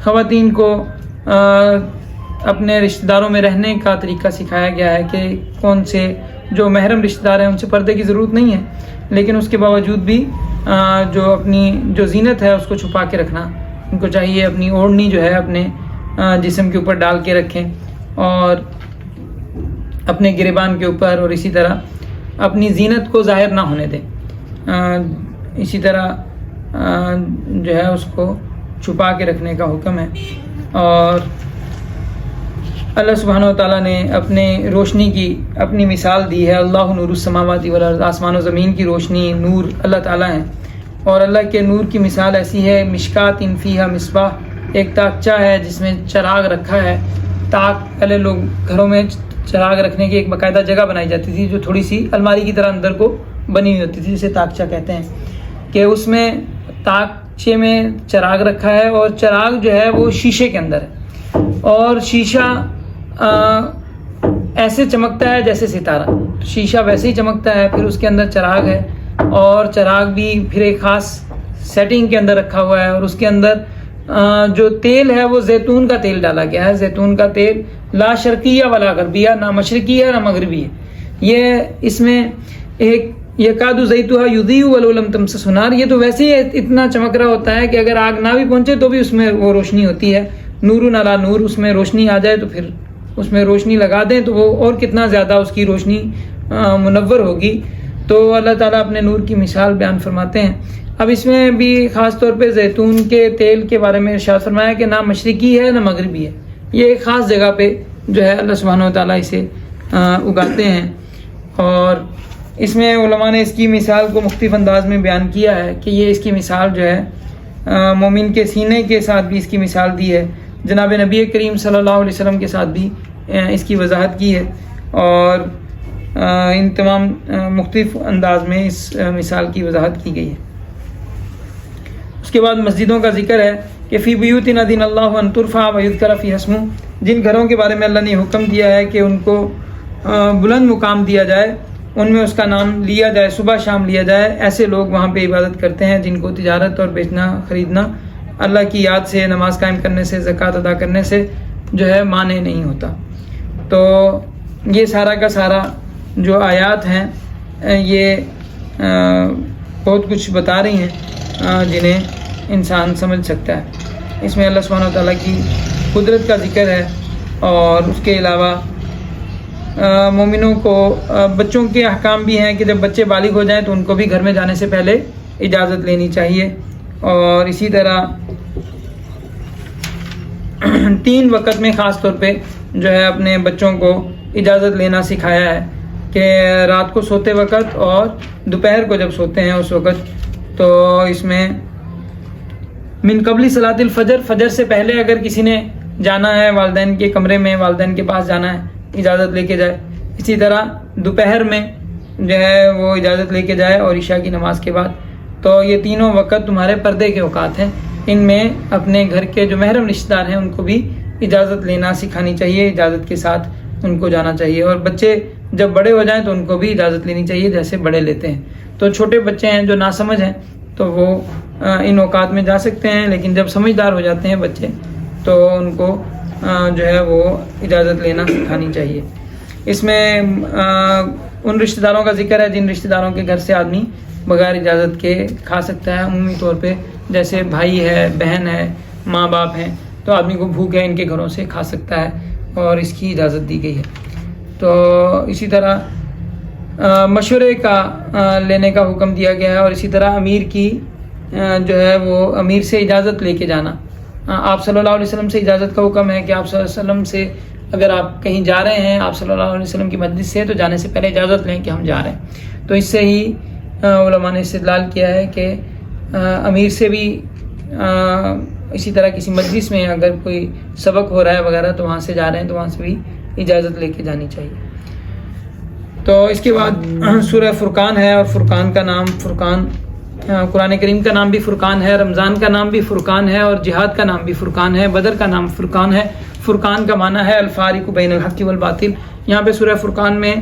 Speaker 1: خواتین کو اپنے رشتہ داروں میں رہنے کا طریقہ سکھایا گیا ہے کہ کون سے جو محرم رشتہ دار ہیں ان سے پردے کی ضرورت نہیں ہے، لیکن اس کے باوجود بھی جو اپنی جو زینت ہے اس کو چھپا کے رکھنا. ان کو چاہیے اپنی اوڑھنی جو ہے اپنے جسم کے اوپر ڈال کے رکھیں، اور اپنے گریبان کے اوپر، اور اسی طرح اپنی زینت کو ظاہر نہ ہونے دیں. اسی طرح جو ہے اس کو چھپا کے رکھنے کا حکم ہے. اور اللہ سبحانہ و تعالیٰ نے اپنے روشنی کی اپنی مثال دی ہے. اللہ نور السماوات والارض، آسمان و زمین کی روشنی نور اللہ تعالیٰ ہیں. اور اللہ کے نور کی مثال ایسی ہے، مشکات فیہا مصباح، ایک تاکچہ ہے جس میں چراغ رکھا ہے. پہلے لوگ گھروں میں چراغ رکھنے کی ایک باقاعدہ جگہ بنائی جاتی تھی جو تھوڑی سی الماری کی طرح اندر کو بنی ہوئی ہوتی تھی، جسے تاکچہ کہتے ہیں، کہ اس میں تاکچے میں چراغ رکھا ہے، اور چراغ جو ہے وہ شیشے کے اندر ہے، اور شیشہ ایسے چمکتا ہے جیسے ستارہ. شیشہ ویسے ہی چمکتا ہے، پھر اس کے اندر چراغ ہے، اور چراغ بھی پھر ایک خاص سیٹنگ کے اندر رکھا ہوا ہے، اور اس کے اندر جو تیل ہے وہ زیتون کا تیل ڈالا گیا ہے. زیتون کا تیل لا شرقیہ ولا غربیہ، نہ مشرقی ہے نہ مغربی ہے. یہ اس میں ایک یکاد زیتها یضیء ولو لم تمسسہ نار، یہ تو ویسے ہی اتنا چمک رہا ہوتا ہے کہ اگر آگ نہ بھی پہنچے تو بھی اس میں وہ روشنی ہوتی ہے. نور علی نور، اس میں روشنی آ جائے تو پھر اس میں روشنی لگا دیں تو وہ اور کتنا زیادہ اس کی روشنی منور ہوگی. تو اللہ تعالیٰ اپنے نور کی مثال بیان فرماتے ہیں. اب اس میں بھی خاص طور پہ زیتون کے تیل کے بارے میں ارشاد فرمایا کہ نہ مشرقی ہے نہ مغربی ہے. یہ ایک خاص جگہ پہ جو ہے اللہ سبحانہ و تعالیٰ اسے اگاتے ہیں. اور اس میں علماء نے اس کی مثال کو مختلف انداز میں بیان کیا ہے کہ یہ اس کی مثال جو ہے مومن کے سینے کے ساتھ بھی اس کی مثال دی ہے. جناب نبی کریم صلی اللہ علیہ وسلم کے ساتھ بھی اس کی وضاحت کی ہے، اور ان تمام مختلف انداز میں اس مثال کی وضاحت کی گئی ہے. اس کے بعد مسجدوں کا ذکر ہے کہ فی بیوت اذن اللہ ان ترفع ویذکر فیہا اسمہ، جن گھروں کے بارے میں اللہ نے حکم دیا ہے کہ ان کو بلند مقام دیا جائے، ان میں اس کا نام لیا جائے، صبح شام لیا جائے. ایسے لوگ وہاں پہ عبادت کرتے ہیں جن کو تجارت اور بیچنا خریدنا اللہ کی یاد سے، نماز قائم کرنے سے، زکوٰۃ ادا کرنے سے جو ہے مانع نہیں ہوتا. تو یہ سارا کا سارا جو آیات ہیں یہ بہت کچھ بتا رہی ہیں جنہیں انسان سمجھ سکتا ہے. اس میں اللہ سبحانہ و تعالیٰ کی قدرت کا ذکر ہے، اور اس کے علاوہ مومنوں کو بچوں کے احکام بھی ہیں کہ جب بچے بالغ ہو جائیں تو ان کو بھی گھر میں جانے سے پہلے اجازت لینی چاہیے. اور اسی طرح 3 وقت میں خاص طور پہ جو ہے اپنے بچوں کو اجازت لینا سکھایا ہے کہ رات کو سوتے وقت اور دوپہر کو جب سوتے ہیں اس وقت. تو اس میں من قبل صلاۃ الفجر، فجر سے پہلے اگر کسی نے جانا ہے والدین کے کمرے میں، والدین کے پاس جانا ہے، اجازت لے کے جائے. اسی طرح دوپہر میں جو ہے وہ اجازت لے کے جائے، اور عشاء کی نماز کے بعد. تو یہ تینوں وقت تمہارے پردے کے اوقات ہیں، ان میں اپنے گھر کے جو محرم رشتہ دار ہیں ان کو بھی اجازت لینا سکھانی چاہیے، اجازت کے ساتھ ان کو جانا چاہیے. اور بچے جب بڑے ہو جائیں تو ان کو بھی اجازت لینی چاہیے جیسے بڑے لیتے ہیں. تو چھوٹے بچے ہیں جو ناسمجھ ہیں تو وہ ان اوقات میں جا سکتے ہیں، لیکن جب سمجھدار ہو جاتے ہیں بچے تو ان کو جو ہے وہ اجازت لینا سکھانی چاہیے. اس میں ان رشتہ داروں کا ذکر ہے جن رشتہ داروں کے گھر سے آدمی بغیر اجازت کے کھا سکتا ہے. عمومی طور پہ جیسے بھائی ہے، بہن ہے، ماں باپ ہیں تو آدمی کو بھوک ہے ان کے گھروں سے کھا سکتا ہے اور اس کی اجازت دی گئی ہے. تو اسی طرح مشورے کا لینے کا حکم دیا گیا ہے. اور اسی طرح امیر کی جو ہے وہ امیر سے اجازت لے کے جانا. آپ صلی اللہ علیہ وسلم سے اجازت کا حکم ہے کہ آپ صلی اللہ علیہ وسلم سے اگر آپ کہیں جا رہے ہیں آپ صلی اللہ علیہ وسلم کی مجلس سے تو جانے سے پہلے اجازت لیں کہ ہم جا رہے ہیں. تو اس سے ہی علماء نے استدلال کیا ہے کہ امیر سے بھی اسی طرح کسی مجلس میں اگر کوئی سبق ہو رہا ہے وغیرہ تو وہاں سے جا رہے ہیں تو وہاں سے بھی اجازت لے کے جانی چاہیے. تو اس کے بعد سورہ فرقان ہے اور فرقان کا نام فرقان قرآن کریم کا نام بھی فرقان ہے, رمضان کا نام بھی فرقان ہے اور جہاد کا نام بھی فرقان ہے, بدر کا نام فرقان ہے. فرقان کا معنی ہے الفارق بین الحق والباطل. یہاں پہ سورہ فرقان میں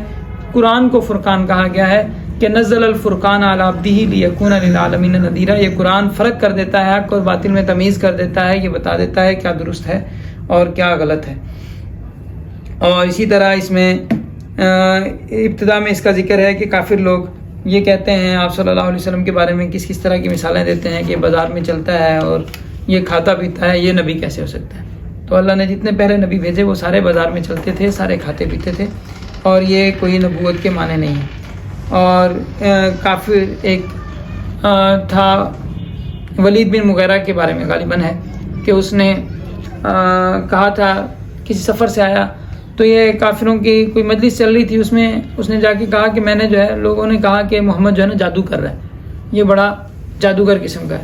Speaker 1: قرآن کو فرقان کہا گیا ہے کہ نزل الفرقان علی عبدہ لیکون للعالمین نذیرا. یہ قرآن فرق کر دیتا ہے حق اور باطل میں تمیز کر دیتا ہے, یہ بتا دیتا ہے کیا درست ہے اور کیا غلط ہے. اور اسی طرح اس میں ابتدا میں اس کا ذکر ہے کہ کافر لوگ یہ کہتے ہیں آپ صلی اللہ علیہ وسلم کے بارے میں کس کس طرح کی مثالیں دیتے ہیں کہ بازار میں چلتا ہے اور یہ کھاتا پیتا ہے, یہ نبی کیسے ہو سکتا ہے. تو اللہ نے جتنے پہلے نبی بھیجے وہ سارے بازار میں چلتے تھے, سارے کھاتے پیتے تھے اور یہ کوئی نبوت کے معنی نہیں ہے. اور کافر ایک تھا ولید بن مغیرہ کے بارے میں غالباً ہے کہ اس نے کہا تھا کسی سفر سے آیا تو یہ کافروں کی کوئی مجلس چل رہی تھی, اس میں اس نے جا کے کہا کہ میں نے جو ہے لوگوں نے کہا کہ محمد جو ہے نا جادو کر رہا ہے, یہ بڑا جادوگر قسم کا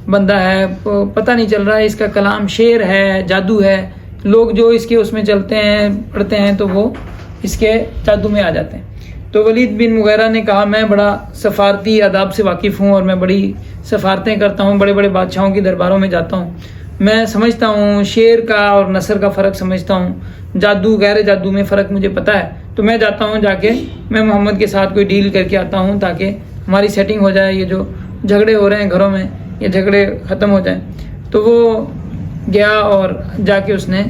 Speaker 1: بندہ ہے, پتہ نہیں چل رہا ہے اس کا کلام شعر ہے جادو ہے. لوگ جو اس کے اس میں چلتے ہیں پڑھتے ہیں تو وہ اس کے جادو میں آ جاتے ہیں. تو ولید بن مغیرہ نے کہا میں بڑا سفارتی آداب سے واقف ہوں اور میں بڑی سفارتیں کرتا ہوں, بڑے بڑے بادشاہوں کی درباروں میں جاتا ہوں, میں سمجھتا ہوں شعر کا اور نثر کا فرق سمجھتا ہوں, جادو غیر جادو میں فرق مجھے پتہ ہے. تو میں جاتا ہوں جا کے میں محمد کے ساتھ کوئی ڈیل کر کے آتا ہوں تاکہ ہماری سیٹنگ ہو جائے, یہ جو جھگڑے ہو رہے ہیں گھروں میں یہ جھگڑے ختم ہو جائیں. تو وہ گیا اور جا کے اس نے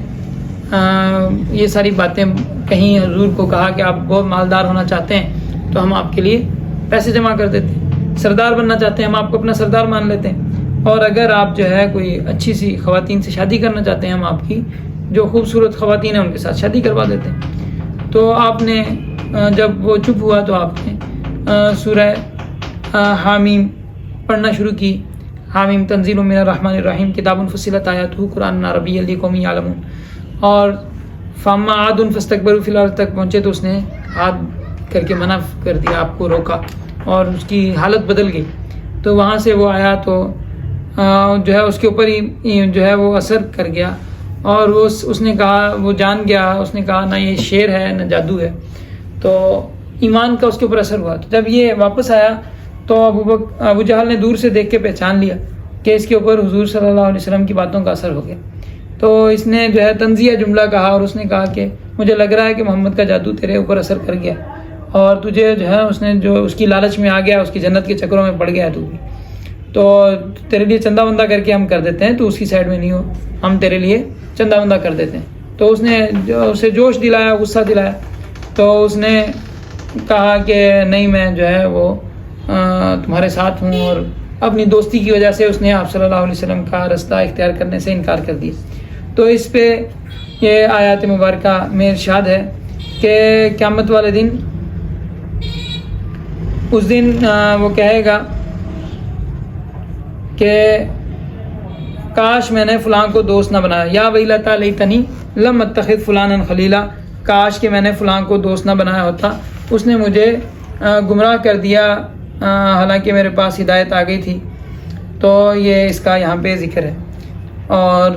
Speaker 1: یہ ساری باتیں کہیں حضور کو کہا کہ آپ بہت مالدار ہونا چاہتے ہیں تو ہم آپ کے لیے پیسے جمع کر دیتے ہیں, سردار بننا چاہتے ہیں ہم آپ کو اپنا سردار مان لیتے ہیں, اور اگر آپ جو ہے کوئی اچھی سی خواتین سے شادی کرنا چاہتے ہیں ہم آپ کی جو خوبصورت خواتین ہیں ان کے ساتھ شادی کروا دیتے ہیں. تو آپ نے جب وہ چپ ہوا تو آپ نے سورہ حامیم پڑھنا شروع کی. حامیم تنزیل من الرحمن الرحیم کتاب فصلت آیاتہ قرآن عربی لقوم یعلمون. اور فاما عاد فاستکبروا فی الارض تک پہنچے تو اس نے ہاتھ کر کے منع کر دیا, آپ کو روکا اور اس کی حالت بدل گئی. تو وہاں سے وہ آیا تو جو ہے اس کے اوپر ہی جو ہے وہ اثر کر گیا اور وہ اس نے کہا وہ جان گیا, اس نے کہا نہ یہ شعر ہے نہ جادو ہے. تو ایمان کا اس کے اوپر اثر ہوا. تو جب یہ واپس آیا تو ابو جہل نے دور سے دیکھ کے پہچان لیا کہ اس کے اوپر حضور صلی اللہ علیہ وسلم کی باتوں کا اثر ہو گیا. تو اس نے جو ہے طنزیہ جملہ کہا اور اس نے کہا کہ مجھے لگ رہا ہے کہ محمد کا جادو تیرے اوپر اثر کر گیا اور تجھے جو ہے اس نے جو اس کی لالچ میں آ گیا, اس کی جنت کے چکروں میں پڑ گیا ہے تو بھی, تو تیرے لیے چندہ بندہ کر کے ہم کر دیتے ہیں, تو اس کی سائڈ میں نہیں ہو, ہم تیرے لیے چندہ بندہ کر دیتے ہیں. تو اس نے اسے جوش دلایا, غصہ دلایا. تو اس نے کہا کہ نہیں میں جو ہے وہ تمہارے ساتھ ہوں, اور اپنی دوستی کی وجہ سے اس نے آپ صلی اللہ علیہ وسلم کا رستہ اختیار کرنے سے انکار کر دیا. تو اس پہ یہ آیات مبارکہ میں ارشاد ہے کہ قیامت والے دن اس دن وہ کہے گا کہ کاش میں نے فلاں کو دوست نہ بنایا, یا ویلتا لیتنی لم اتخذ فلانا خلیلا, کاش کہ میں نے فلاں کو دوست نہ بنایا ہوتا, اس نے مجھے گمراہ کر دیا حالانکہ میرے پاس ہدایت آ گئی تھی. تو یہ اس کا یہاں پہ ذکر ہے. اور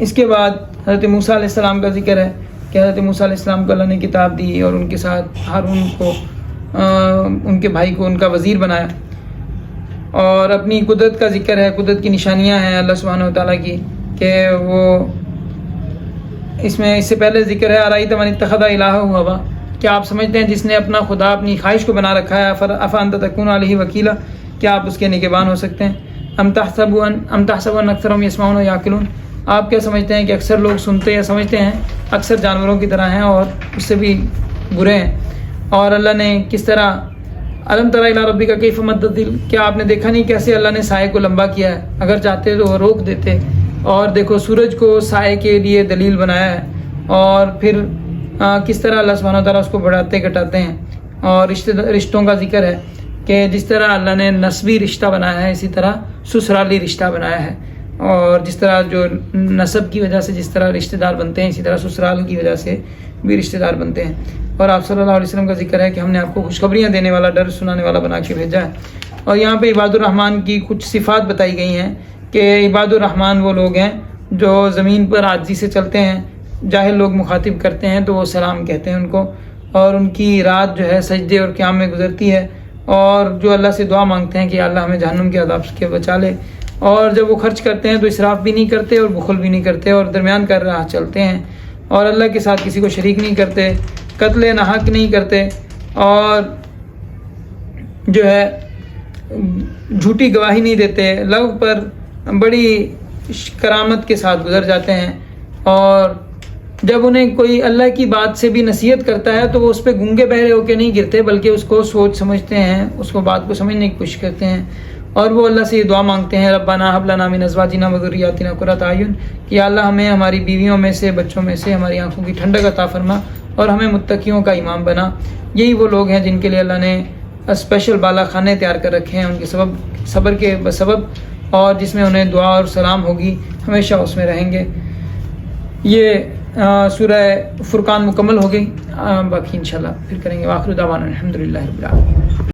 Speaker 1: اس کے بعد حضرت موسیٰ علیہ السلام کا ذکر ہے کہ حضرت موسیٰ علیہ السلام کو اللہ نے کتاب دی اور ان کے ساتھ ہارون کو ان کے بھائی کو ان کا وزیر بنایا. اور اپنی قدرت کا ذکر ہے, قدرت کی نشانیاں ہیں اللہ سبحانہ و تعالیٰ کی کہ وہ اس میں اس سے پہلے ذکر ہے ارائیت من اتخذ الہہ ہوا, کیا آپ سمجھتے ہیں جس نے اپنا خدا اپنی خواہش کو بنا رکھا ہے, افانت تکون علیہ وکیلا, کیا آپ اس کے نگہبان ہو سکتے ہیں. ام تحسب ان اکثرهم یسمعون و یعقلون, آپ کیا سمجھتے ہیں کہ اکثر لوگ سنتے یا سمجھتے ہیں, اکثر جانوروں کی طرح ہیں اور اس سے بھی برے ہیں. اور اللہ نے کس طرح الم تر الی ربک کیف مد الظل, کیا آپ نے دیکھا نہیں کیسے اللہ نے سائے کو لمبا کیا ہے, اگر چاہتے تو وہ روک دیتے اور دیکھو سورج کو سائے کے لیے دلیل بنایا ہے، اور پھر کس طرح اللہ سبحانہ وتعالیٰ اس کو بڑھاتے گھٹاتے ہیں، اور رشتوں کا ذکر ہے کہ جس طرح اللہ نے نسبی رشتہ بنایا ہے اسی طرح سسرالی رشتہ بنایا ہے، اور جس طرح جو نسب کی وجہ سے جس طرح رشتہ دار بنتے ہیں اسی طرح سسرال کی وجہ سے بھی رشتہ دار بنتے ہیں۔ اور آپ صلی اللہ علیہ وسلم کا ذکر ہے کہ ہم نے آپ کو خوشخبریاں دینے والا، ڈر سنانے والا بنا کے بھیجا ہے۔ اور یہاں پہ عباد الرحمن کی کچھ صفات بتائی گئی ہیں کہ عباد الرحمن وہ لوگ ہیں جو زمین پر عاجزی سے چلتے ہیں، جاہل لوگ مخاطب کرتے ہیں تو وہ سلام کہتے ہیں ان کو، اور ان کی رات جو ہے سجدے اور قیام میں گزرتی ہے، اور جو اللہ سے دعا مانگتے ہیں کہ اللہ ہمیں جہنم کے عذاب سے بچا لے، اور جب وہ خرچ کرتے ہیں تو اسراف بھی نہیں کرتے اور بخل بھی نہیں کرتے، اور درمیان کا راہ چلتے ہیں، اور اللہ کے ساتھ کسی کو شریک نہیں کرتے، قتل ناحق نہیں کرتے، اور جو ہے جھوٹی گواہی نہیں دیتے، لغو پر بڑی کرامت کے ساتھ گزر جاتے ہیں، اور جب انہیں کوئی اللہ کی بات سے بھی نصیحت کرتا ہے تو وہ اس پہ گونگے بہرے ہو کے نہیں گرتے، بلکہ اس کو سوچ سمجھتے ہیں، اس کو بات کو سمجھنے کی کوشش کرتے ہیں، اور وہ اللہ سے یہ دعا مانگتے ہیں ربنا ھب لنا من ازواجنا وذریاتنا قرۃ اعین، کہ یا اللہ ہمیں ہماری بیویوں میں سے، بچوں میں سے ہماری آنکھوں کی ٹھنڈک عطا فرما اور ہمیں متقیوں کا امام بنا۔ یہی وہ لوگ ہیں جن کے لیے اللہ نے اسپیشل بالا خانے تیار کر رکھے ہیں ان کے صبر کے سبب، اور جس میں انہیں دعا اور سلام ہوگی، ہمیشہ اس میں رہیں گے۔ یہ سورہ فرقان مکمل ہو گئی، باقی انشاءاللہ پھر کریں گے۔ وآخر دعوانا الحمدللہ رب العالمین۔